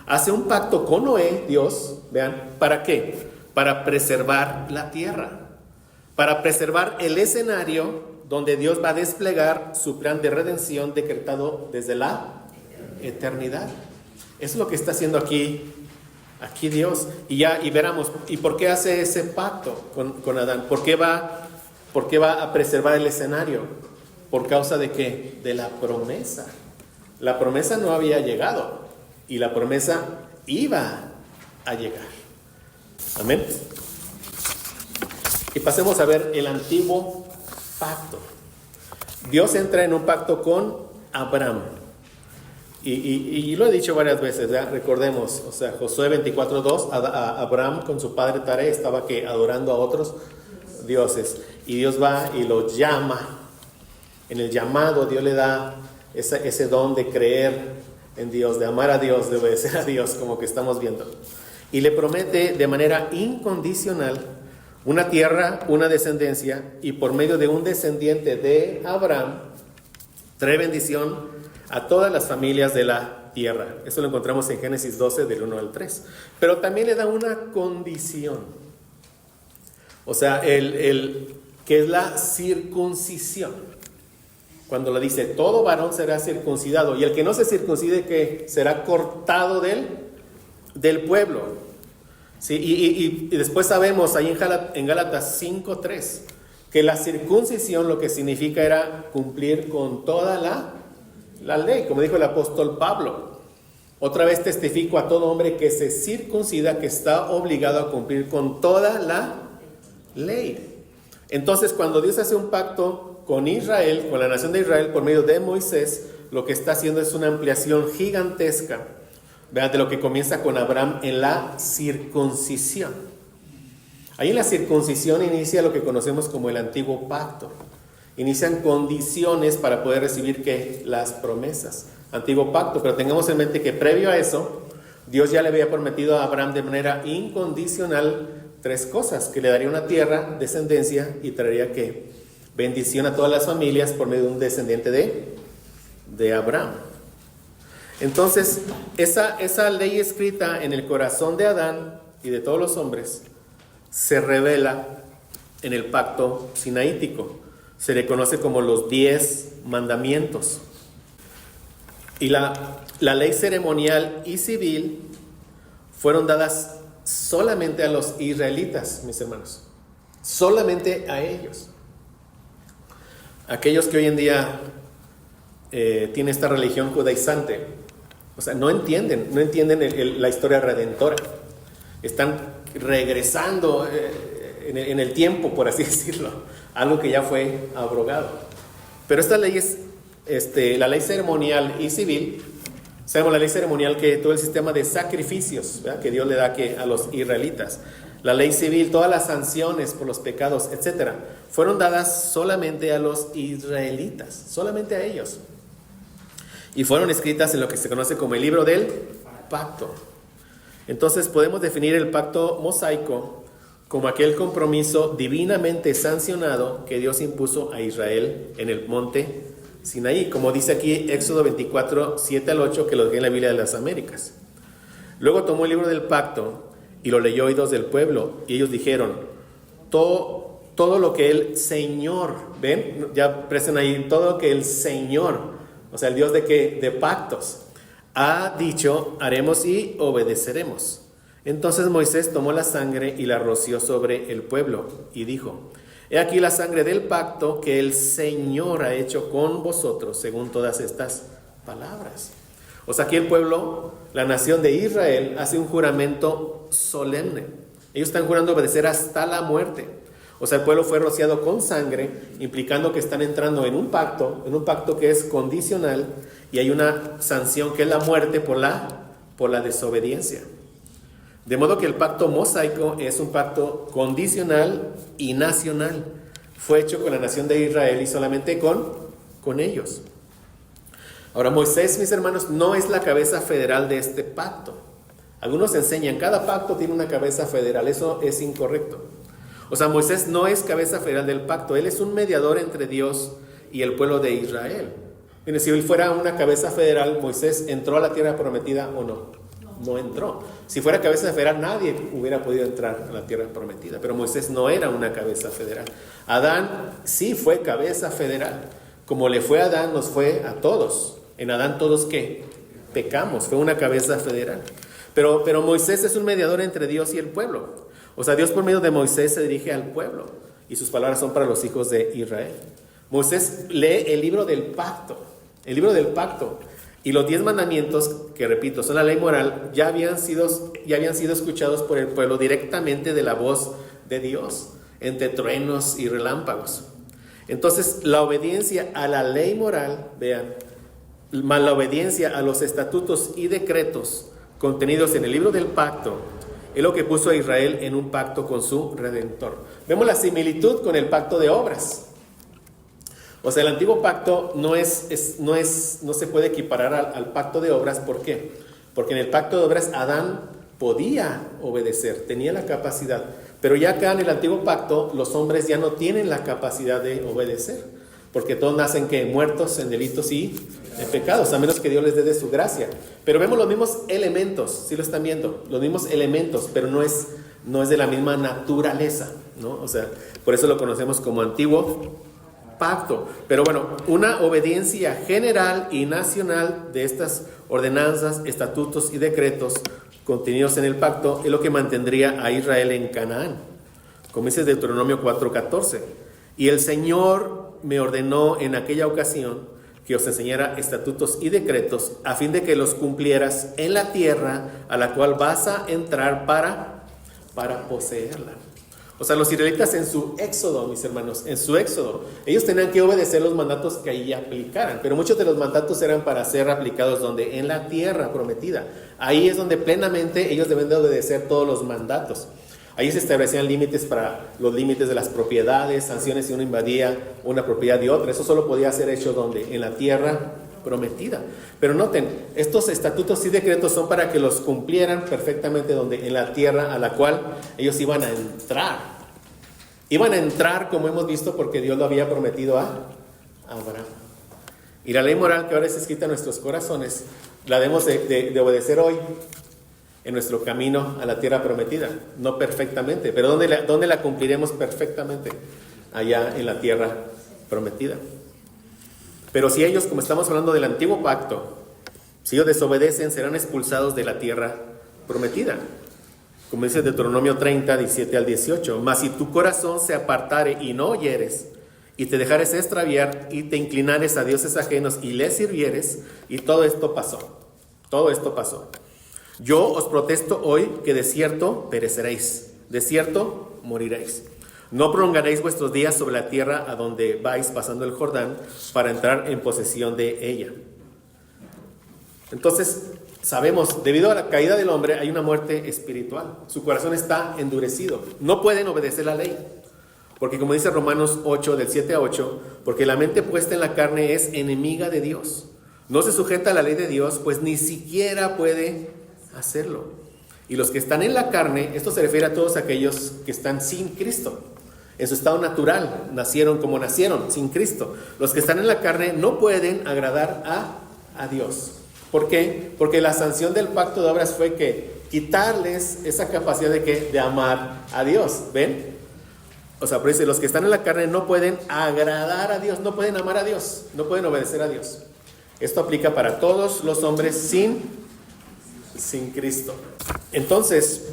Hace un pacto con Noé, Dios, vean, ¿para qué? Para preservar la tierra. Para preservar el escenario donde Dios va a desplegar su plan de redención decretado desde la eternidad. Eso es lo que está haciendo aquí Dios. Y veremos, ¿y por qué hace ese pacto con Adán? ¿Por qué va a preservar el escenario? ¿Por causa de qué? De la promesa. La promesa no había llegado y la promesa iba a llegar. Amén. Y pasemos a ver el antiguo pacto. Dios entra en un pacto con Abraham. Y lo he dicho varias veces, ¿ya? Recordemos, o sea, Josué 24:2, Abraham con su padre Taré estaba adorando a otros dioses. Y Dios va y lo llama. En el llamado Dios le da ese don de creer en Dios, de amar a Dios, de obedecer a Dios, como que estamos viendo. Y le promete de manera incondicional una tierra, una descendencia, y por medio de un descendiente de Abraham, trae bendición a todas las familias de la tierra. Eso lo encontramos en Génesis 12, del 1 al 3. Pero también le da una condición. O sea, que es la circuncisión. Cuando le dice, todo varón será circuncidado, y el que no se circuncide, que será cortado del pueblo. Sí, y después sabemos ahí en Gálatas 5:3 que la circuncisión lo que significa era cumplir con toda la ley, como dijo el apóstol Pablo. Otra vez testifico a todo hombre que se circuncida que está obligado a cumplir con toda la ley. Entonces, cuando Dios hace un pacto con Israel, con la nación de Israel, por medio de Moisés, lo que está haciendo es una ampliación gigantesca. Vean, de lo que comienza con Abraham en la circuncisión. Ahí en la circuncisión inicia lo que conocemos como el antiguo pacto. Inician condiciones para poder recibir las promesas. Antiguo pacto, pero tengamos en mente que previo a eso, Dios ya le había prometido a Abraham de manera incondicional 3 cosas: que le daría una tierra, descendencia, y traería bendición a todas las familias por medio de un descendiente de Abraham. Entonces, esa ley escrita en el corazón de Adán y de todos los hombres se revela en el pacto sinaítico. Se le conoce como los 10 mandamientos. Y la ley ceremonial y civil fueron dadas solamente a los israelitas, mis hermanos. Solamente a ellos. Aquellos que hoy en día tienen esta religión judaizante, o sea, no entienden la historia redentora. Están regresando en el tiempo, por así decirlo, algo que ya fue abrogado. Pero esta ley es la ley ceremonial y civil. Sabemos la ley ceremonial, que todo el sistema de sacrificios, ¿verdad?, que Dios le da a los israelitas. la ley civil, todas las sanciones por los pecados, etcétera, fueron dadas solamente a los israelitas, solamente a ellos. Y fueron escritas en lo que se conoce como el libro del pacto. Entonces podemos definir el pacto mosaico como aquel compromiso divinamente sancionado que Dios impuso a Israel en el monte Sinaí, como dice aquí Éxodo 24, 7 al 8, que lo dejé en la Biblia de las Américas. Luego tomó el libro del pacto y lo leyó a oídos del pueblo, y ellos dijeron, todo lo que el Señor, ven, ya presten ahí, todo lo que el Señor, o sea, el Dios de pactos, ha dicho, haremos y obedeceremos. Entonces Moisés tomó la sangre y la roció sobre el pueblo y dijo, he aquí la sangre del pacto que el Señor ha hecho con vosotros, según todas estas palabras. O sea, aquí el pueblo, la nación de Israel, hace un juramento solemne. Ellos están jurando obedecer hasta la muerte. O sea, el pueblo fue rociado con sangre, implicando que están entrando en un pacto que es condicional, y hay una sanción que es la muerte por la desobediencia. De modo que el pacto mosaico es un pacto condicional y nacional. Fue hecho con la nación de Israel y solamente con ellos. Ahora, Moisés, mis hermanos, no es la cabeza federal de este pacto. Algunos enseñan, cada pacto tiene una cabeza federal. Eso es incorrecto. O sea, Moisés no es cabeza federal del pacto. Él es un mediador entre Dios y el pueblo de Israel. Miren, si él fuera una cabeza federal, ¿Moisés entró a la tierra prometida o no? No entró. Si fuera cabeza federal, nadie hubiera podido entrar a la tierra prometida. Pero Moisés no era una cabeza federal. Adán sí fue cabeza federal. Como le fue a Adán, nos fue a todos. En Adán todos, ¿qué? Pecamos. Fue una cabeza federal. Pero Moisés es un mediador entre Dios y el pueblo. O sea, Dios por medio de Moisés se dirige al pueblo. Y sus palabras son para los hijos de Israel. Moisés lee el libro del pacto. El libro del pacto. Y los 10 mandamientos, que repito, son la ley moral, ya habían sido escuchados por el pueblo directamente de la voz de Dios, entre truenos y relámpagos. Entonces, la obediencia a la ley moral, vean, más la obediencia a los estatutos y decretos contenidos en el libro del pacto, es lo que puso a Israel en un pacto con su Redentor. Vemos la similitud con el pacto de obras. O sea, el antiguo pacto no se puede equiparar al pacto de obras. ¿Por qué? Porque en el pacto de obras Adán podía obedecer, tenía la capacidad. Pero ya acá en el antiguo pacto los hombres ya no tienen la capacidad de obedecer. Porque todos nacen que muertos en delitos y en pecados, a menos que Dios les dé de su gracia. Pero vemos los mismos elementos, ¿sí lo están viendo? Los mismos elementos, pero no es de la misma naturaleza, ¿no? O sea, por eso lo conocemos como antiguo pacto. Pero bueno, una obediencia general y nacional de estas ordenanzas, estatutos y decretos contenidos en el pacto es lo que mantendría a Israel en Canaán. Como dice Deuteronomio 4:14. Y el Señor me ordenó en aquella ocasión que os enseñara estatutos y decretos a fin de que los cumplieras en la tierra a la cual vas a entrar para poseerla. O sea, los israelitas en su éxodo, mis hermanos, en su éxodo, ellos tenían que obedecer los mandatos que ahí aplicaran, pero muchos de los mandatos eran para ser aplicados donde, en la tierra prometida. Ahí es donde plenamente ellos deben de obedecer todos los mandatos. Ahí se establecían límites para los límites de las propiedades, sanciones si uno invadía una propiedad de otra. Eso solo podía ser hecho donde, en la tierra prometida. Pero noten, estos estatutos y decretos son para que los cumplieran perfectamente donde, en la tierra a la cual ellos iban a entrar. Iban a entrar, como hemos visto, porque Dios lo había prometido a Abraham. Y la ley moral que ahora es escrita en nuestros corazones, la debemos de obedecer hoy en nuestro camino a la tierra prometida. No perfectamente, pero ¿dónde la cumpliremos perfectamente? Allá en la tierra prometida. Pero si ellos, como estamos hablando del antiguo pacto, si ellos desobedecen, serán expulsados de la tierra prometida. Como dice Deuteronomio 30, 17 al 18. Mas si tu corazón se apartare y no oyeres, y te dejares extraviar, y te inclinares a dioses ajenos, y les sirvieres, y todo esto pasó. Todo esto pasó. Yo os protesto hoy que de cierto pereceréis, de cierto moriréis. No prolongaréis vuestros días sobre la tierra a donde vais pasando el Jordán para entrar en posesión de ella. Entonces, sabemos, debido a la caída del hombre hay una muerte espiritual. Su corazón está endurecido. No pueden obedecer la ley. Porque como dice Romanos 8, del 7 a 8, porque la mente puesta en la carne es enemiga de Dios. No se sujeta a la ley de Dios, pues ni siquiera puede hacerlo. Y los que están en la carne, esto se refiere a todos aquellos que están sin Cristo. En su estado natural, nacieron como nacieron, sin Cristo. Los que están en la carne no pueden agradar a Dios. ¿Por qué? Porque la sanción del pacto de obras fue que quitarles esa capacidad de amar a Dios. ¿Ven? O sea, por eso los que están en la carne no pueden agradar a Dios, no pueden amar a Dios, no pueden obedecer a Dios. Esto aplica para todos los hombres sin Cristo. Entonces,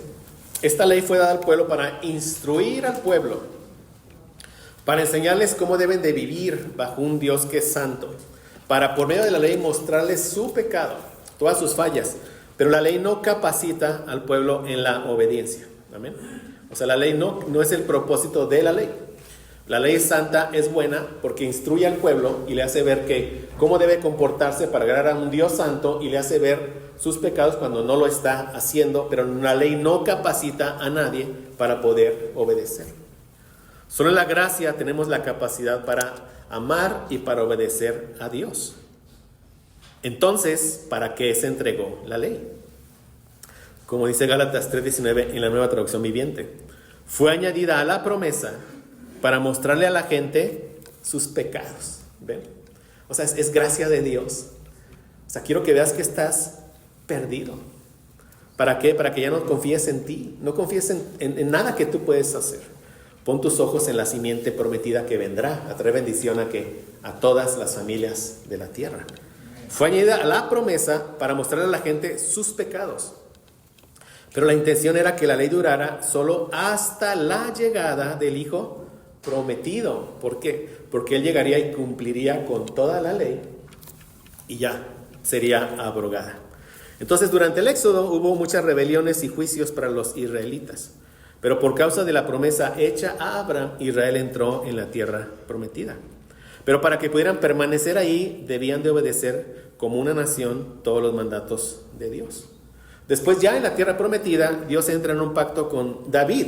esta ley fue dada al pueblo para instruir al pueblo, para enseñarles cómo deben de vivir bajo un Dios que es santo, para por medio de la ley mostrarles su pecado, todas sus fallas, pero la ley no capacita al pueblo en la obediencia. Amén. O sea, la ley no es el propósito de la ley. La ley santa es buena porque instruye al pueblo y le hace ver cómo debe comportarse para agradar a un Dios santo, y le hace ver sus pecados cuando no lo está haciendo, pero la ley no capacita a nadie para poder obedecer. Solo en la gracia tenemos la capacidad para amar y para obedecer a Dios. Entonces, ¿para qué se entregó la ley? Como dice Gálatas 3:19 en la Nueva Traducción Viviente, fue añadida a la promesa para mostrarle a la gente sus pecados. ¿Ven? O sea, es gracia de Dios. O sea, quiero que veas que estás perdido. ¿Para qué? Para que ya no confíes en ti, no confíes en nada que tú puedes hacer. Pon tus ojos en la simiente prometida que vendrá a traer bendición a todas las familias de la tierra. Fue añadida a la promesa para mostrarle a la gente sus pecados. Pero la intención era que la ley durara solo hasta la llegada del Hijo prometido. ¿Por qué? Porque Él llegaría y cumpliría con toda la ley y ya sería abrogada. Entonces, durante el Éxodo hubo muchas rebeliones y juicios para los israelitas. Pero por causa de la promesa hecha a Abraham, Israel entró en la tierra prometida. Pero para que pudieran permanecer ahí, debían de obedecer como una nación todos los mandatos de Dios. Después, ya en la tierra prometida, Dios entra en un pacto con David.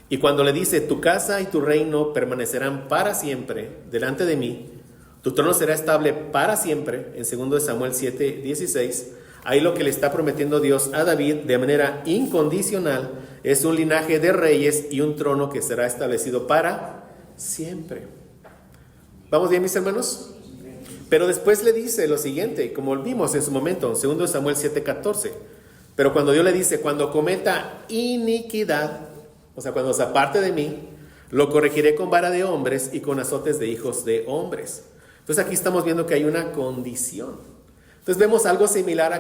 Y cuando le dice, tu casa y tu reino permanecerán para siempre delante de mí, tu trono será estable para siempre, en 2 Samuel 7:16, ahí lo que le está prometiendo Dios a David de manera incondicional es un linaje de reyes y un trono que será establecido para siempre. ¿Vamos bien, mis hermanos? Pero después le dice lo siguiente, como vimos en su momento, en 2 Samuel 7:14. Pero cuando Dios le dice, cuando cometa iniquidad, o sea, cuando se aparte de mí, lo corregiré con vara de hombres y con azotes de hijos de hombres. Entonces aquí estamos viendo que hay una condición. Entonces vemos algo similar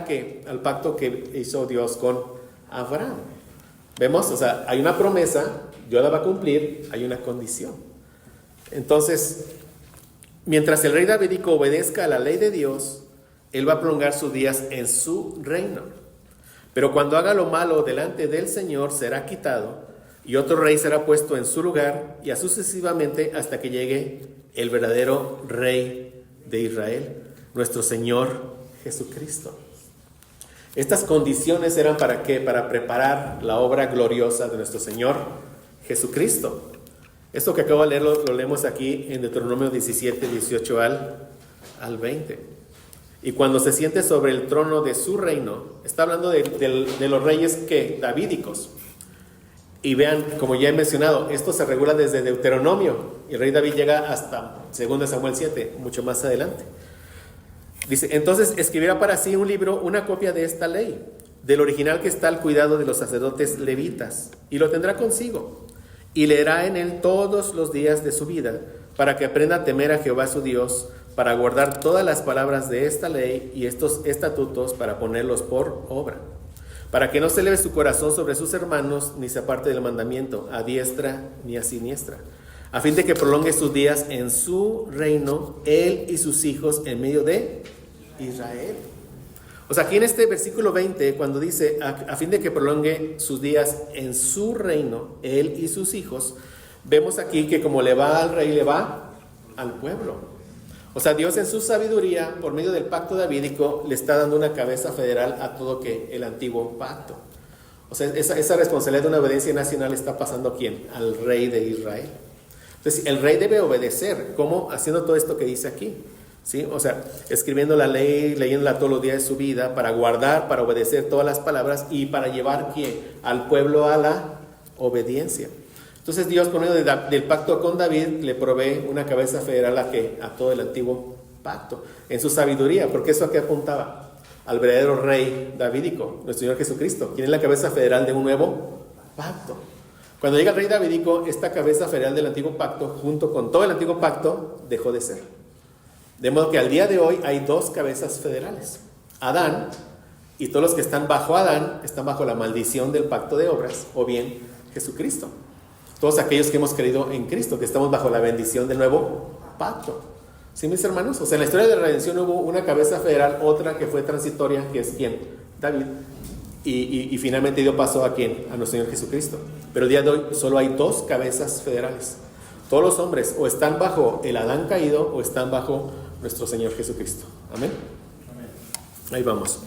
al pacto que hizo Dios con Abraham. Vemos, o sea, hay una promesa, Dios la va a cumplir, hay una condición. Entonces, mientras el rey davídico obedezca a la ley de Dios, él va a prolongar sus días en su reino. Pero cuando haga lo malo delante del Señor, será quitado y otro rey será puesto en su lugar, y así sucesivamente hasta que llegue el verdadero rey de Israel, nuestro Señor Jesucristo. Estas condiciones eran ¿para qué? Para preparar la obra gloriosa de nuestro Señor Jesucristo. Esto que acabo de leer lo leemos aquí en Deuteronomio 17:18 al 20. Y cuando se siente sobre el trono de su reino, está hablando de los reyes que davídicos. Y vean, como ya he mencionado, esto se regula desde Deuteronomio. Y el rey David llega hasta 2 Samuel 7, mucho más adelante. Dice, entonces escribirá para sí un libro, una copia de esta ley, del original que está al cuidado de los sacerdotes levitas, y lo tendrá consigo. Y leerá en él todos los días de su vida, para que aprenda a temer a Jehová su Dios, para guardar todas las palabras de esta ley y estos estatutos, para ponerlos por obra. Para que no se eleve su corazón sobre sus hermanos, ni se aparte del mandamiento, a diestra ni a siniestra, a fin de que prolongue sus días en su reino, él y sus hijos en medio de Israel. O sea, aquí en este versículo 20, cuando dice, a fin de que prolongue sus días en su reino, él y sus hijos, vemos aquí que como le va al rey, le va al pueblo. O sea, Dios en su sabiduría, por medio del pacto davídico, le está dando una cabeza federal a todo el antiguo pacto. O sea, esa responsabilidad de una obediencia nacional está pasando ¿a quién? Al rey de Israel. Entonces, el rey debe obedecer. ¿Cómo? Haciendo todo esto que dice aquí. ¿Sí? O sea, escribiendo la ley, leyéndola todos los días de su vida, para guardar, para obedecer todas las palabras y para llevar ¿quién? Al pueblo a la obediencia. Entonces Dios, por medio del pacto con David, le provee una cabeza federal a todo el antiguo pacto, en su sabiduría, porque eso a qué apuntaba, al verdadero rey davídico, nuestro Señor Jesucristo, quien es la cabeza federal de un nuevo pacto. Cuando llega el rey davídico, esta cabeza federal del antiguo pacto, junto con todo el antiguo pacto, dejó de ser. De modo que al día de hoy hay dos cabezas federales, Adán, y todos los que están bajo Adán, están bajo la maldición del pacto de obras, o bien Jesucristo. Todos aquellos que hemos creído en Cristo, que estamos bajo la bendición del nuevo pacto. ¿Sí, mis hermanos? O sea, en la historia de la redención hubo una cabeza federal, otra que fue transitoria, que es ¿quién? David. Y finalmente dio paso ¿a quién? A nuestro Señor Jesucristo. Pero el día de hoy solo hay dos cabezas federales. Todos los hombres o están bajo el Adán caído o están bajo nuestro Señor Jesucristo. Amén. Ahí vamos.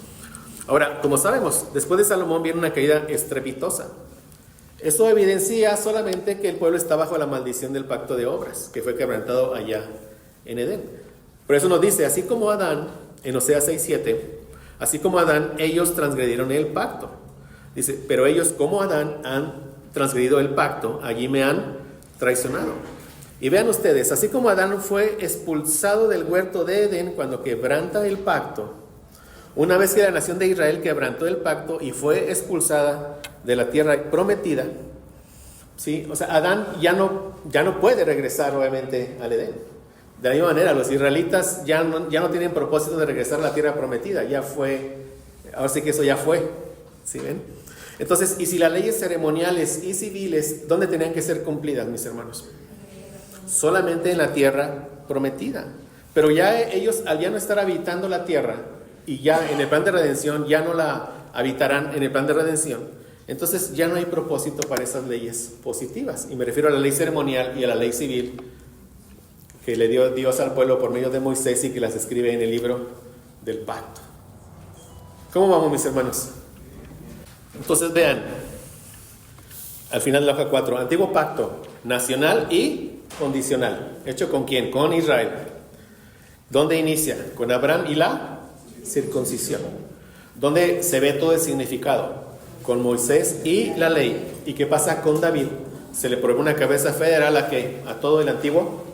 Ahora, como sabemos, después de Salomón viene una caída estrepitosa. Eso evidencia solamente que el pueblo está bajo la maldición del pacto de obras, que fue quebrantado allá en Edén. Por eso nos dice, así como Adán, en Oseas 6:7, así como Adán, ellos transgredieron el pacto. Dice, pero ellos como Adán han transgredido el pacto, allí me han traicionado. Y vean ustedes, así como Adán fue expulsado del huerto de Edén cuando quebranta el pacto, una vez que la nación de Israel quebrantó el pacto y fue expulsada de la tierra prometida, ¿sí? O sea, Adán ya no puede regresar obviamente al Edén. De la misma manera, los israelitas ya no tienen propósito de regresar a la tierra prometida, ya fue, ahora sí que eso ya fue, ¿sí ven? Entonces, y si las leyes ceremoniales y civiles, ¿dónde tenían que ser cumplidas, mis hermanos? Solamente en la tierra prometida. Pero ya ellos, al ya no estar habitando la tierra, y ya en el plan de redención, ya no la habitarán en el plan de redención, entonces ya no hay propósito para esas leyes positivas. Y me refiero a la ley ceremonial y a la ley civil que le dio Dios al pueblo por medio de Moisés y que las escribe en el libro del pacto. ¿Cómo vamos, mis hermanos? Entonces vean, al final de la hoja 4, antiguo pacto, nacional y condicional. ¿Hecho con quién? Con Israel. ¿Dónde inicia? Con Abraham y la circuncisión. ¿Dónde se ve todo el significado? Con Moisés y la ley. ¿Y qué pasa con David? Se le provee una cabeza federal a todo el antiguo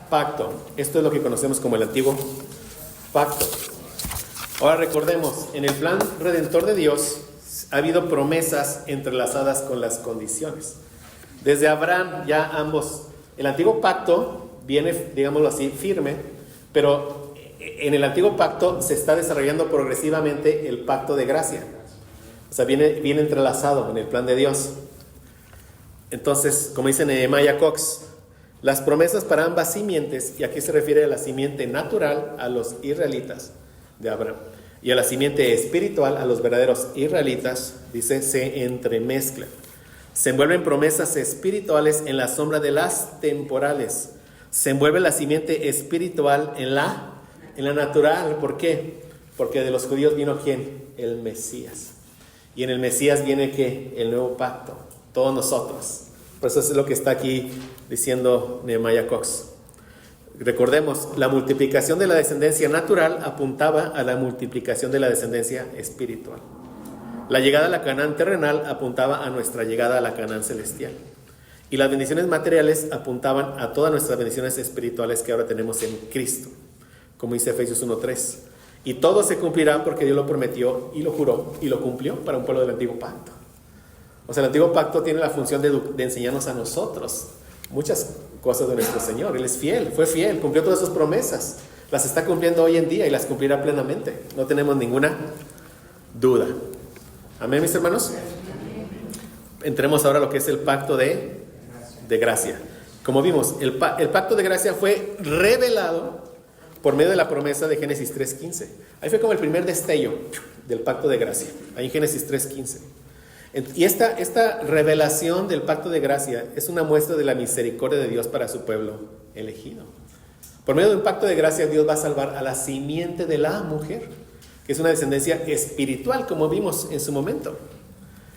pacto. Esto es lo que conocemos como el antiguo pacto. Ahora recordemos, en el plan redentor de Dios ha habido promesas entrelazadas con las condiciones. Desde Abraham ya ambos, el antiguo pacto viene, digámoslo así, firme, pero en el antiguo pacto se está desarrollando progresivamente el pacto de gracia. O sea, viene entrelazado en el plan de Dios. Entonces, como dice Nehemiah Cox, las promesas para ambas simientes, y aquí se refiere a la simiente natural a los israelitas de Abraham, y a la simiente espiritual a los verdaderos israelitas, dice, se entremezclan. Se envuelven promesas espirituales en la sombra de las temporales. Se envuelve la simiente espiritual en la natural. ¿Por qué? Porque de los judíos vino ¿quién? El Mesías. Y en el Mesías viene ¿qué? El nuevo pacto. Todos nosotros. Por eso es lo que está aquí diciendo Nehemiah Cox. Recordemos, la multiplicación de la descendencia natural apuntaba a la multiplicación de la descendencia espiritual. La llegada a la Canaán terrenal apuntaba a nuestra llegada a la Canaán celestial. Y las bendiciones materiales apuntaban a todas nuestras bendiciones espirituales que ahora tenemos en Cristo. Como dice Efesios 1:3. Y todo se cumplirá porque Dios lo prometió y lo juró y lo cumplió para un pueblo del antiguo pacto. O sea, el antiguo pacto tiene la función de enseñarnos a nosotros muchas cosas de nuestro Señor. Él es fiel, fue fiel, cumplió todas sus promesas. Las está cumpliendo hoy en día y las cumplirá plenamente. No tenemos ninguna duda. Amén, mis hermanos. Entremos ahora a lo que es el pacto de gracia. Como vimos, el pacto de gracia fue revelado por medio de la promesa de Génesis 3:15. Ahí fue como el primer destello del pacto de gracia, ahí en Génesis 3:15. Y esta revelación del pacto de gracia es una muestra de la misericordia de Dios para su pueblo elegido. Por medio de un pacto de gracia, Dios va a salvar a la simiente de la mujer, que es una descendencia espiritual, como vimos en su momento.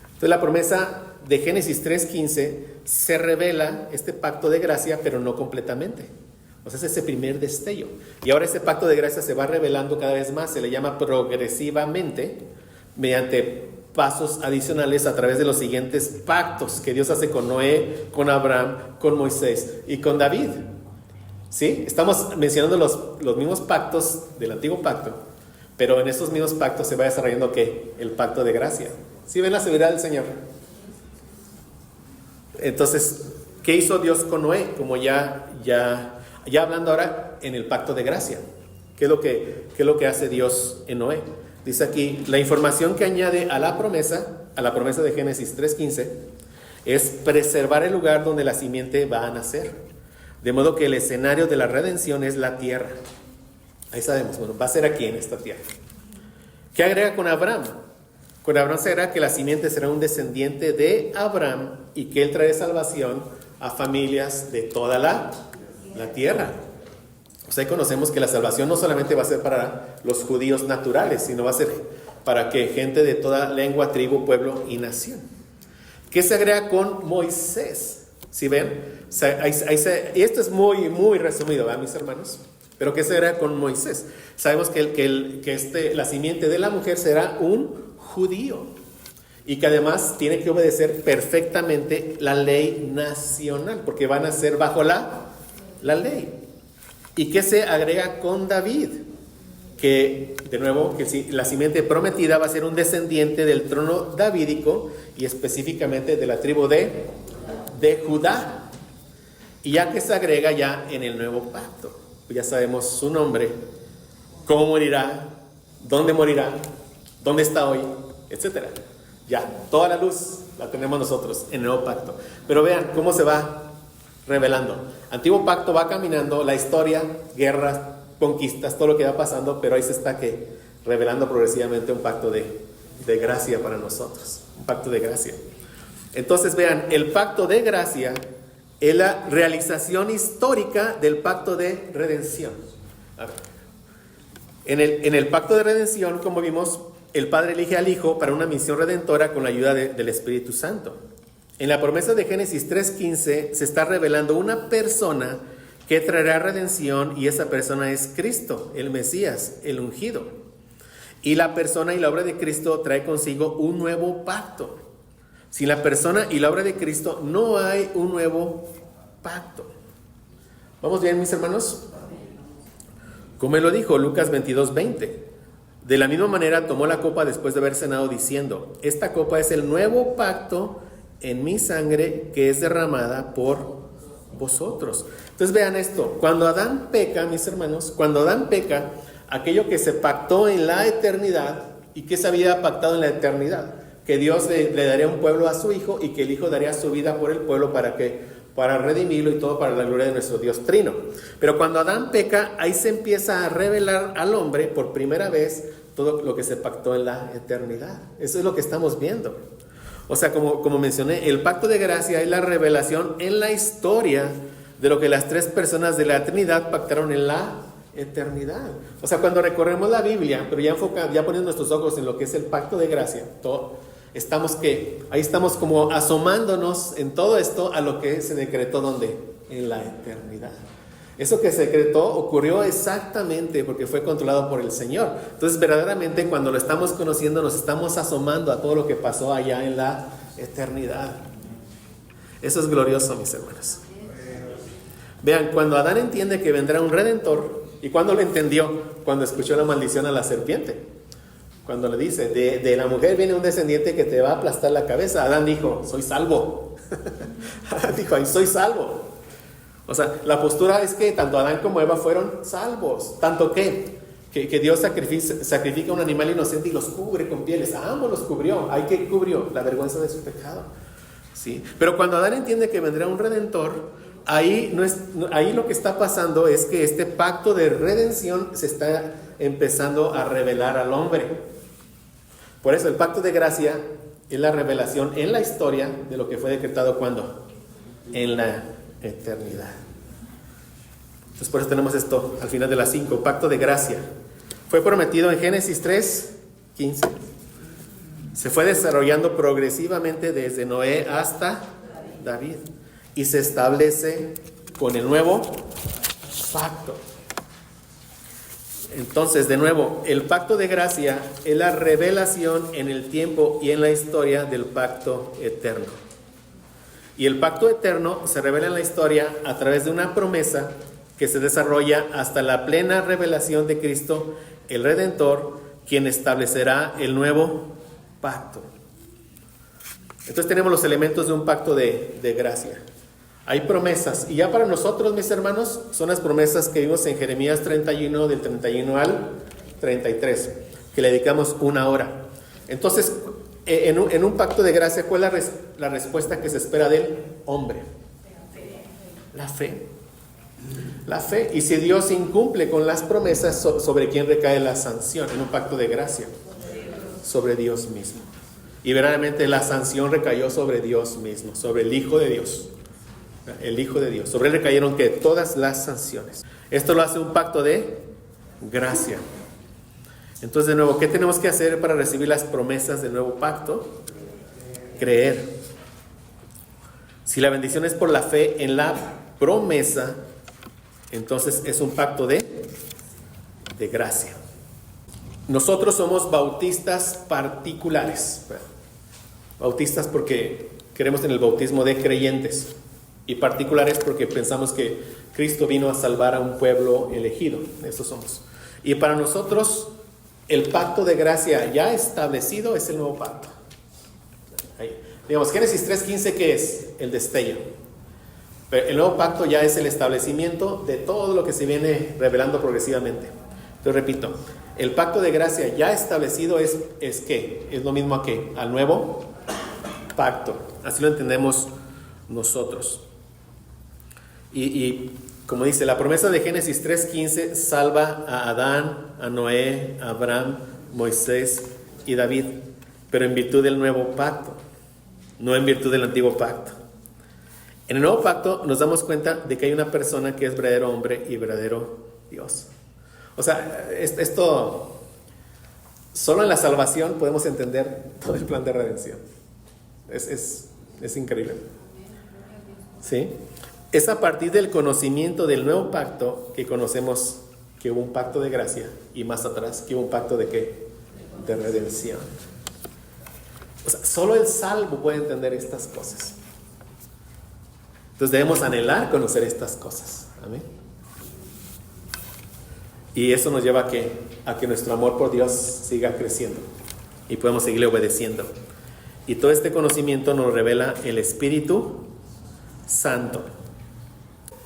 Entonces la promesa de Génesis 3:15 se revela este pacto de gracia, pero no completamente. O sea, es ese primer destello. Y ahora ese pacto de gracia se va revelando cada vez más, se le llama progresivamente, mediante pasos adicionales a través de los siguientes pactos que Dios hace con Noé, con Abraham, con Moisés y con David. ¿Sí? Estamos mencionando los mismos pactos del antiguo pacto, pero en estos mismos pactos se va desarrollando ¿qué? El pacto de gracia. ¿Sí ven la severidad del Señor? Entonces, ¿qué hizo Dios con Noé? Como ya hablando ahora en el pacto de gracia. ¿Qué es lo que hace Dios en Noé? Dice aquí, la información que añade a la promesa de Génesis 3:15, es preservar el lugar donde la simiente va a nacer. De modo que el escenario de la redención es la tierra. Ahí sabemos, bueno, va a ser aquí en esta tierra. ¿Qué agrega con Abraham? Con Abraham se agrega que la simiente será un descendiente de Abraham y que él trae salvación a familias de toda la tierra. O sea, conocemos que la salvación no solamente va a ser para los judíos naturales, sino va a ser para que gente de toda lengua, tribu, pueblo y nación. ¿Qué se agrega con Moisés? ¿Sí ven? Y esto es muy, muy resumido, ¿verdad, mis hermanos? Pero ¿qué se agrega con Moisés? Sabemos que la simiente de la mujer será un judío y que además tiene que obedecer perfectamente la ley nacional, porque van a ser bajo la ley. ¿Y qué se agrega con David? Que, de nuevo, que la simiente prometida va a ser un descendiente del trono davídico y específicamente de la tribu de Judá. Y ya que se agrega ya en el nuevo pacto, pues ya sabemos su nombre, cómo morirá, dónde está hoy, etcétera. Ya, toda la luz la tenemos nosotros en el nuevo pacto. Pero vean cómo se va revelando. Antiguo pacto va caminando, la historia, guerras, conquistas, todo lo que va pasando, pero ahí se está revelando progresivamente un pacto de gracia para nosotros, un pacto de gracia. Entonces vean, el pacto de gracia es la realización histórica del pacto de redención. A ver. En el pacto de redención, como vimos, el Padre elige al Hijo para una misión redentora con la ayuda del Espíritu Santo. En la promesa de Génesis 3:15 se está revelando una persona que traerá redención, y esa persona es Cristo, el Mesías, el ungido. Y la persona y la obra de Cristo trae consigo un nuevo pacto. Sin la persona y la obra de Cristo no hay un nuevo pacto. ¿Vamos bien, mis hermanos? Como él lo dijo, Lucas 22:20. De la misma manera tomó la copa después de haber cenado diciendo, esta copa es el nuevo pacto en mi sangre que es derramada por vosotros. Entonces vean esto, cuando Adán peca, mis hermanos, cuando Adán peca, aquello que se pactó en la eternidad, ¿y que se había pactado en la eternidad? Que Dios le daría un pueblo a su Hijo y que el Hijo daría su vida por el pueblo para redimirlo y todo para la gloria de nuestro Dios Trino. Pero cuando Adán peca, ahí se empieza a revelar al hombre por primera vez todo lo que se pactó en la eternidad. Eso es lo que estamos viendo. O sea, como mencioné, el pacto de gracia es la revelación en la historia de lo que las tres personas de la Trinidad pactaron en la eternidad. O sea, cuando recorremos la Biblia, pero ya poniendo nuestros ojos en lo que es el pacto de gracia, ahí estamos como asomándonos en todo esto a lo que se decretó ¿dónde? En la eternidad. Eso que se decretó ocurrió exactamente porque fue controlado por el Señor. Entonces, verdaderamente, cuando lo estamos conociendo, nos estamos asomando a todo lo que pasó allá en la eternidad. Eso es glorioso, mis hermanos. Vean, cuando Adán entiende que vendrá un redentor, ¿y cuándo lo entendió? Cuando escuchó la maldición a la serpiente. Cuando le dice, de la mujer viene un descendiente que te va a aplastar la cabeza. Adán dijo, soy salvo. Adán dijo, ahí soy salvo. O sea, la postura es que tanto Adán como Eva fueron salvos. Tanto que Dios sacrifica un animal inocente y los cubre con pieles. A ambos los cubrió. ¿Hay que cubrió? La vergüenza de su pecado. ¿Sí? Pero cuando Adán entiende que vendrá un redentor, ahí lo que está pasando es que este pacto de redención se está empezando a revelar al hombre. Por eso el pacto de gracia es la revelación en la historia de lo que fue decretado ¿cuándo? En la eternidad. Entonces por eso tenemos esto al final de las 5, pacto de gracia. Fue prometido en Génesis 3:15. Se fue desarrollando progresivamente desde Noé hasta David. Y se establece con el nuevo pacto. Entonces, de nuevo, el pacto de gracia es la revelación en el tiempo y en la historia del pacto eterno. Y el pacto eterno se revela en la historia a través de una promesa que se desarrolla hasta la plena revelación de Cristo, el Redentor, quien establecerá el nuevo pacto. Entonces tenemos los elementos de un pacto de gracia. Hay promesas, y ya para nosotros, mis hermanos, son las promesas que vimos en Jeremías 31, del 31 al 33, que le dedicamos una hora. Entonces, en un pacto de gracia, ¿cuál es la respuesta que se espera del hombre? La fe. La fe. Y si Dios incumple con las promesas, ¿sobre quién recae la sanción en un pacto de gracia? Sobre Dios mismo. Y verdaderamente la sanción recayó sobre Dios mismo, sobre el Hijo de Dios. El Hijo de Dios. Sobre él recayeron que todas las sanciones. Esto lo hace un pacto de gracia. Entonces, de nuevo, ¿qué tenemos que hacer para recibir las promesas del nuevo pacto? Creer. Si la bendición es por la fe en la promesa, entonces es un pacto de gracia. Nosotros somos bautistas particulares. Bautistas porque creemos en el bautismo de creyentes. Y particulares porque pensamos que Cristo vino a salvar a un pueblo elegido. Eso somos. Y para nosotros, el pacto de gracia ya establecido es el nuevo pacto. Ahí. Digamos, Génesis 3:15, ¿qué es? El destello. Pero el nuevo pacto ya es el establecimiento de todo lo que se viene revelando progresivamente. Entonces repito, el pacto de gracia ya establecido es ¿qué? Es lo mismo a ¿qué? Al nuevo pacto. Así lo entendemos nosotros. Y como dice, la promesa de Génesis 3:15 salva a Adán, a Noé, a Abraham, Moisés y David, pero en virtud del nuevo pacto, no en virtud del antiguo pacto. En el nuevo pacto nos damos cuenta de que hay una persona que es verdadero hombre y verdadero Dios. O sea, esto, solo en la salvación podemos entender todo el plan de redención. Es increíble. ¿Sí? Es a partir del conocimiento del nuevo pacto que conocemos que hubo un pacto de gracia y más atrás que hubo un pacto de ¿qué? De redención. O sea, solo el salvo puede entender estas cosas. Entonces debemos anhelar conocer estas cosas. Amén. Y eso nos lleva a que nuestro amor por Dios siga creciendo y podemos seguirle obedeciendo. Y todo este conocimiento nos revela el Espíritu Santo.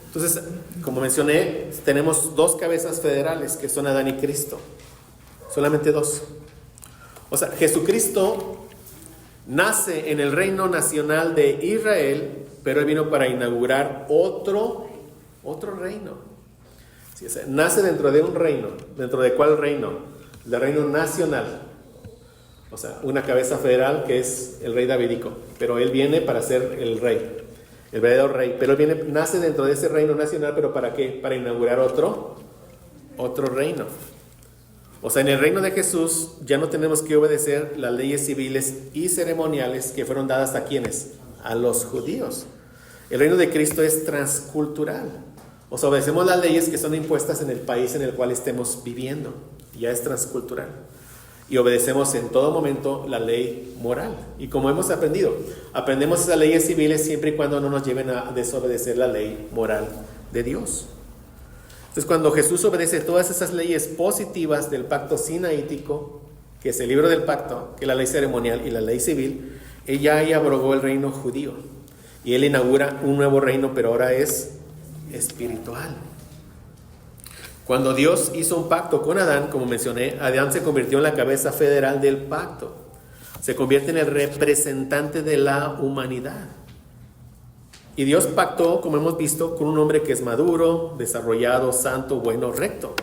Entonces, como mencioné, tenemos dos cabezas federales que son Adán y Cristo. Solamente dos. O sea, Jesucristo nace en el reino nacional de Israel, pero Él vino para inaugurar otro reino. Sí, o sea, nace dentro de un reino. ¿Dentro de cuál reino? El reino nacional. O sea, una cabeza federal que es el rey davídico. Pero Él viene para ser el rey. El verdadero rey, pero él nace dentro de ese reino nacional, pero ¿para qué? Para inaugurar otro reino. O sea, en el reino de Jesús ya no tenemos que obedecer las leyes civiles y ceremoniales que fueron dadas a ¿quiénes? A los judíos. El reino de Cristo es transcultural. O sea, obedecemos las leyes que son impuestas en el país en el cual estemos viviendo. Ya es transcultural. Y obedecemos en todo momento la ley moral. Y como hemos aprendido, aprendemos esas leyes civiles siempre y cuando no nos lleven a desobedecer la ley moral de Dios. Entonces, cuando Jesús obedece todas esas leyes positivas del pacto sinaítico, que es el libro del pacto, que es la ley ceremonial y la ley civil, Él ya ahí abrogó el reino judío. Y Él inaugura un nuevo reino, pero ahora es espiritual. Cuando Dios hizo un pacto con Adán, como mencioné, Adán se convirtió en la cabeza federal del pacto. Se convierte en el representante de la humanidad. Y Dios pactó, como hemos visto, con un hombre que es maduro, desarrollado, santo, bueno, recto.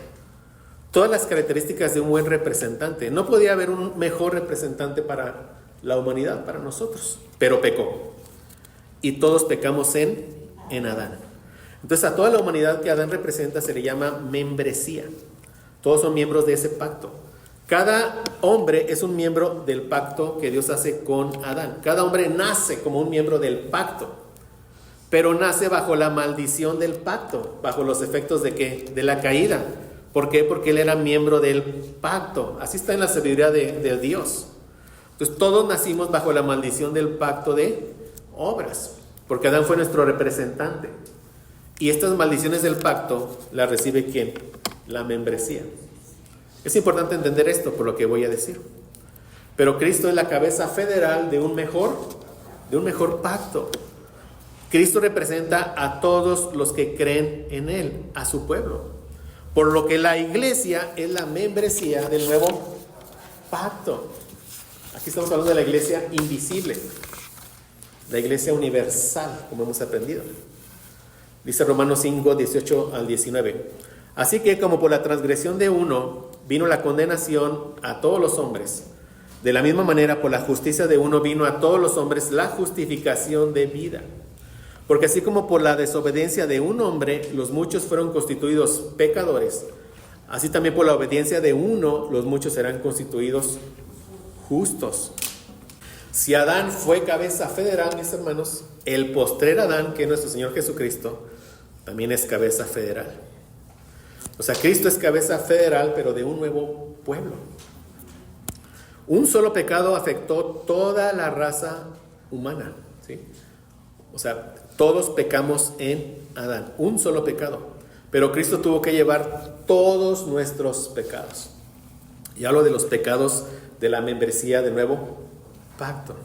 Todas las características de un buen representante. No podía haber un mejor representante para la humanidad, para nosotros. Pero pecó. Y todos pecamos en Adán. Entonces a toda la humanidad que Adán representa se le llama membresía. Todos son miembros de ese pacto. Cada hombre es un miembro del pacto que Dios hace con Adán. Cada hombre nace como un miembro del pacto, pero nace bajo la maldición del pacto, bajo los efectos ¿de qué? De la caída. ¿Por qué? Porque él era miembro del pacto. Así está en la sabiduría de Dios. Entonces todos nacimos bajo la maldición del pacto de obras, porque Adán fue nuestro representante. Y estas maldiciones del pacto las recibe ¿quién? La membresía. Es importante entender esto por lo que voy a decir. Pero Cristo es la cabeza federal de un mejor pacto. Cristo representa a todos los que creen en Él, a su pueblo. Por lo que la iglesia es la membresía del nuevo pacto. Aquí estamos hablando de la iglesia invisible, la iglesia universal, como hemos aprendido. Dice Romanos 5, 18 al 19. Así que como por la transgresión de uno vino la condenación a todos los hombres, de la misma manera por la justicia de uno vino a todos los hombres la justificación de vida. Porque así como por la desobediencia de un hombre los muchos fueron constituidos pecadores, así también por la obediencia de uno los muchos serán constituidos justos. Si Adán fue cabeza federal, mis hermanos, el postrer Adán, que es nuestro Señor Jesucristo, también es cabeza federal. O sea, Cristo es cabeza federal, pero de un nuevo pueblo. Un solo pecado afectó toda la raza humana, ¿sí? O sea, todos pecamos en Adán, un solo pecado. Pero Cristo tuvo que llevar todos nuestros pecados. Y hablo de los pecados de la membresía del nuevo pacto.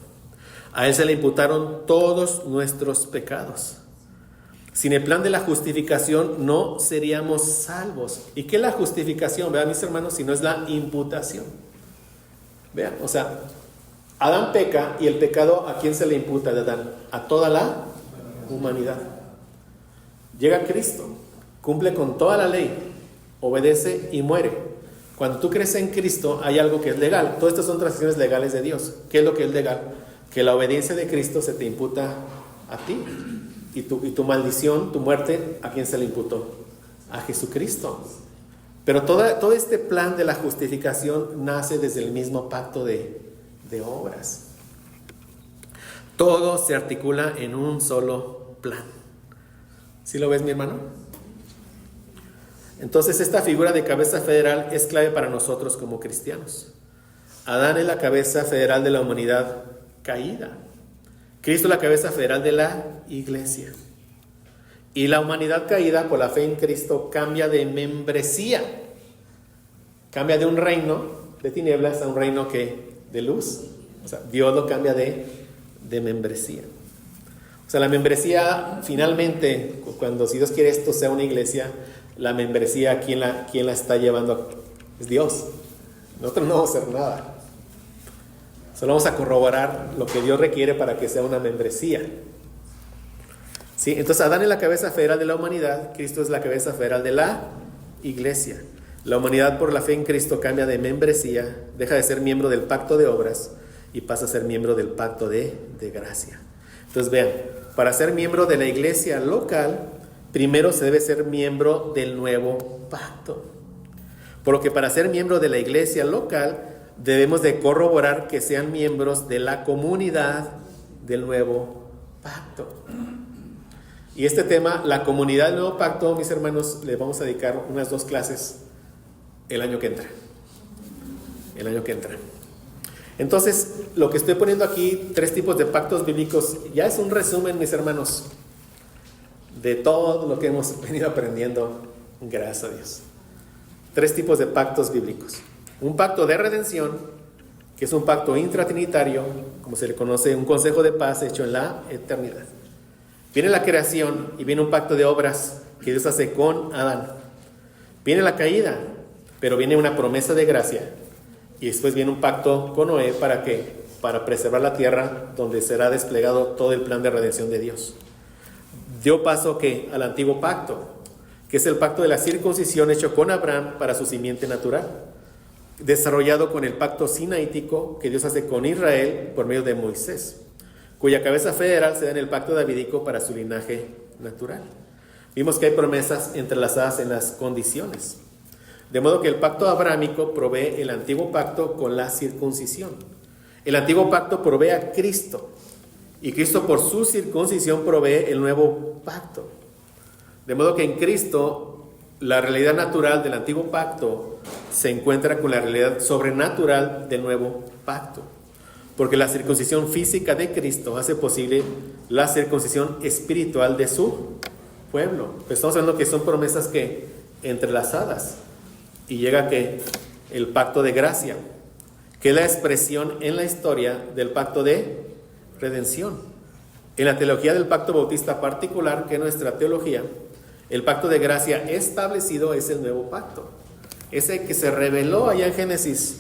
A Él se le imputaron todos nuestros pecados. Sin el plan de la justificación no seríamos salvos. ¿Y qué es la justificación? Vean, mis hermanos, si no es la imputación. Vean, o sea, Adán peca y el pecado ¿a quién se le imputa de Adán? A toda la humanidad. Llega Cristo, cumple con toda la ley, obedece y muere. Cuando tú crees en Cristo hay algo que es legal. Todas estas son transacciones legales de Dios. ¿Qué es lo que es legal? Que la obediencia de Cristo se te imputa a ti. Y tu maldición, tu muerte, ¿a quién se le imputó? A Jesucristo. Pero todo este plan de la justificación nace desde el mismo pacto de obras. Todo se articula en un solo plan. ¿Sí lo ves, mi hermano? Entonces esta figura de cabeza federal es clave para nosotros como cristianos. Adán es la cabeza federal de la humanidad caída. Cristo es la cabeza federal de la iglesia. Y la humanidad caída por la fe en Cristo cambia de membresía. Cambia de un reino de tinieblas a un reino de luz. O sea, Dios lo cambia de membresía. O sea, la membresía finalmente, cuando si Dios quiere esto sea una iglesia, la membresía, ¿quién la está llevando? Es Dios. Nosotros no vamos a hacer nada. Solo vamos a corroborar lo que Dios requiere para que sea una membresía. ¿Sí? Entonces Adán es la cabeza federal de la humanidad, Cristo es la cabeza federal de la iglesia. La humanidad por la fe en Cristo cambia de membresía, deja de ser miembro del pacto de obras y pasa a ser miembro del pacto de gracia. Entonces vean, para ser miembro de la iglesia local, primero se debe ser miembro del nuevo pacto. Por lo que para ser miembro de la iglesia local, debemos de corroborar que sean miembros de la comunidad del nuevo pacto. Y este tema, la comunidad del nuevo pacto, mis hermanos, le vamos a dedicar unas 2 clases el año que entra. Entonces, lo que estoy poniendo aquí, 3 tipos de pactos bíblicos, ya es un resumen, mis hermanos, de todo lo que hemos venido aprendiendo, gracias a Dios. 3 tipos de pactos bíblicos. Un pacto de redención, que es un pacto intratrinitario, como se le conoce, un consejo de paz hecho en la eternidad. Viene la creación y viene un pacto de obras que Dios hace con Adán. Viene la caída, pero viene una promesa de gracia. Y después viene un pacto con Noé para preservar la tierra, donde será desplegado todo el plan de redención de Dios. Dio paso al antiguo pacto, que es el pacto de la circuncisión hecho con Abraham para su simiente natural, desarrollado con el pacto sinaítico que Dios hace con Israel por medio de Moisés, cuya cabeza federal se da en el pacto davídico para su linaje natural. Vimos que hay promesas entrelazadas en las condiciones. De modo que el pacto abrámico provee el antiguo pacto con la circuncisión. El antiguo pacto provee a Cristo. Y Cristo por su circuncisión provee el nuevo pacto. De modo que en Cristo la realidad natural del antiguo pacto se encuentra con la realidad sobrenatural del nuevo pacto. Porque la circuncisión física de Cristo hace posible la circuncisión espiritual de su pueblo. Estamos hablando que son promesas que entrelazadas. Y llega que el pacto de gracia, que es la expresión en la historia del pacto de redención. En la teología del pacto bautista particular, que es nuestra teología, el pacto de gracia establecido es el nuevo pacto. Ese que se reveló allá en Génesis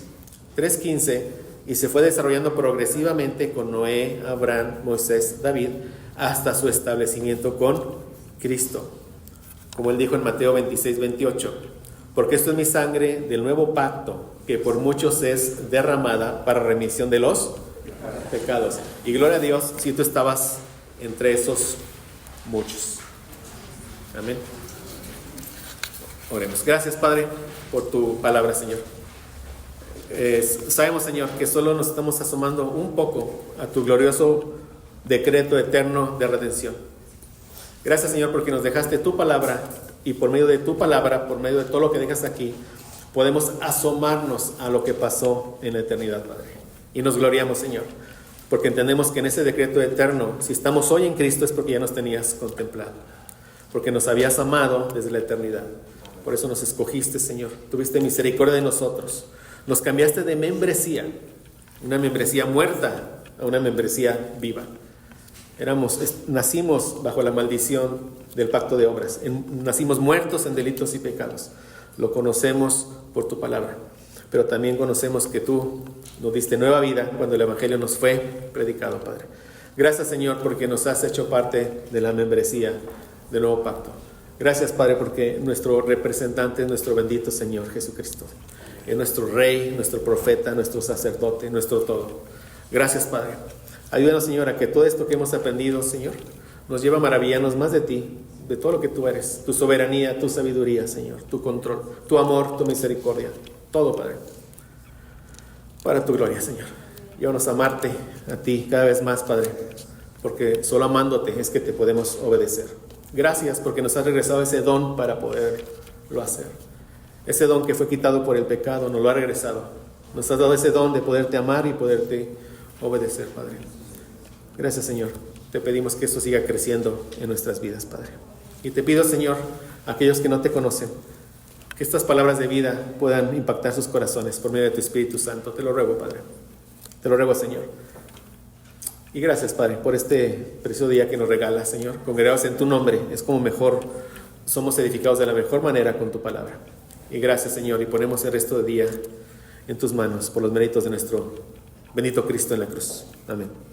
3:15 y se fue desarrollando progresivamente con Noé, Abraham, Moisés, David, hasta su establecimiento con Cristo. Como él dijo en Mateo 26:28, porque esto es mi sangre del nuevo pacto, que por muchos es derramada para remisión de los pecados. Y gloria a Dios si tú estabas entre esos muchos. Amén. Oremos. Gracias, Padre, por tu palabra, Señor. Sabemos, Señor, que solo nos estamos asomando un poco a tu glorioso decreto eterno de redención. Gracias, Señor, porque nos dejaste tu palabra, y por medio de tu palabra, por medio de todo lo que dejas aquí, podemos asomarnos a lo que pasó en la eternidad, Padre. Y nos gloriamos, Señor, porque entendemos que en ese decreto eterno, si estamos hoy en Cristo, es porque ya nos tenías contemplado, porque nos habías amado desde la eternidad. Por eso nos escogiste, Señor. Tuviste misericordia de nosotros. Nos cambiaste de membresía, una membresía muerta a una membresía viva. Nacimos bajo la maldición del pacto de obras. Nacimos muertos en delitos y pecados. Lo conocemos por tu palabra. Pero también conocemos que tú nos diste nueva vida cuando el Evangelio nos fue predicado, Padre. Gracias, Señor, porque nos has hecho parte de la membresía del nuevo pacto. Gracias, Padre, porque nuestro representante es nuestro bendito Señor Jesucristo. Es nuestro Rey, nuestro profeta, nuestro sacerdote, nuestro todo. Gracias, Padre. Ayúdanos, Señor, a que todo esto que hemos aprendido, Señor, nos lleva a maravillarnos más de ti, de todo lo que tú eres, tu soberanía, tu sabiduría, Señor, tu control, tu amor, tu misericordia, todo, Padre, para tu gloria, Señor. Llévanos a amarte a ti cada vez más, Padre, porque solo amándote es que te podemos obedecer. Gracias porque nos has regresado ese don para poderlo hacer. Ese don que fue quitado por el pecado, nos lo ha regresado. Nos has dado ese don de poderte amar y poderte obedecer, Padre. Gracias, Señor. Te pedimos que esto siga creciendo en nuestras vidas, Padre. Y te pido, Señor, a aquellos que no te conocen, que estas palabras de vida puedan impactar sus corazones por medio de tu Espíritu Santo. Te lo ruego, Padre. Te lo ruego, Señor. Y gracias, Padre, por este precioso día que nos regalas, Señor. Congregados en tu nombre, es como mejor somos edificados de la mejor manera con tu palabra. Y gracias, Señor, y ponemos el resto del día en tus manos por los méritos de nuestro bendito Cristo en la cruz. Amén.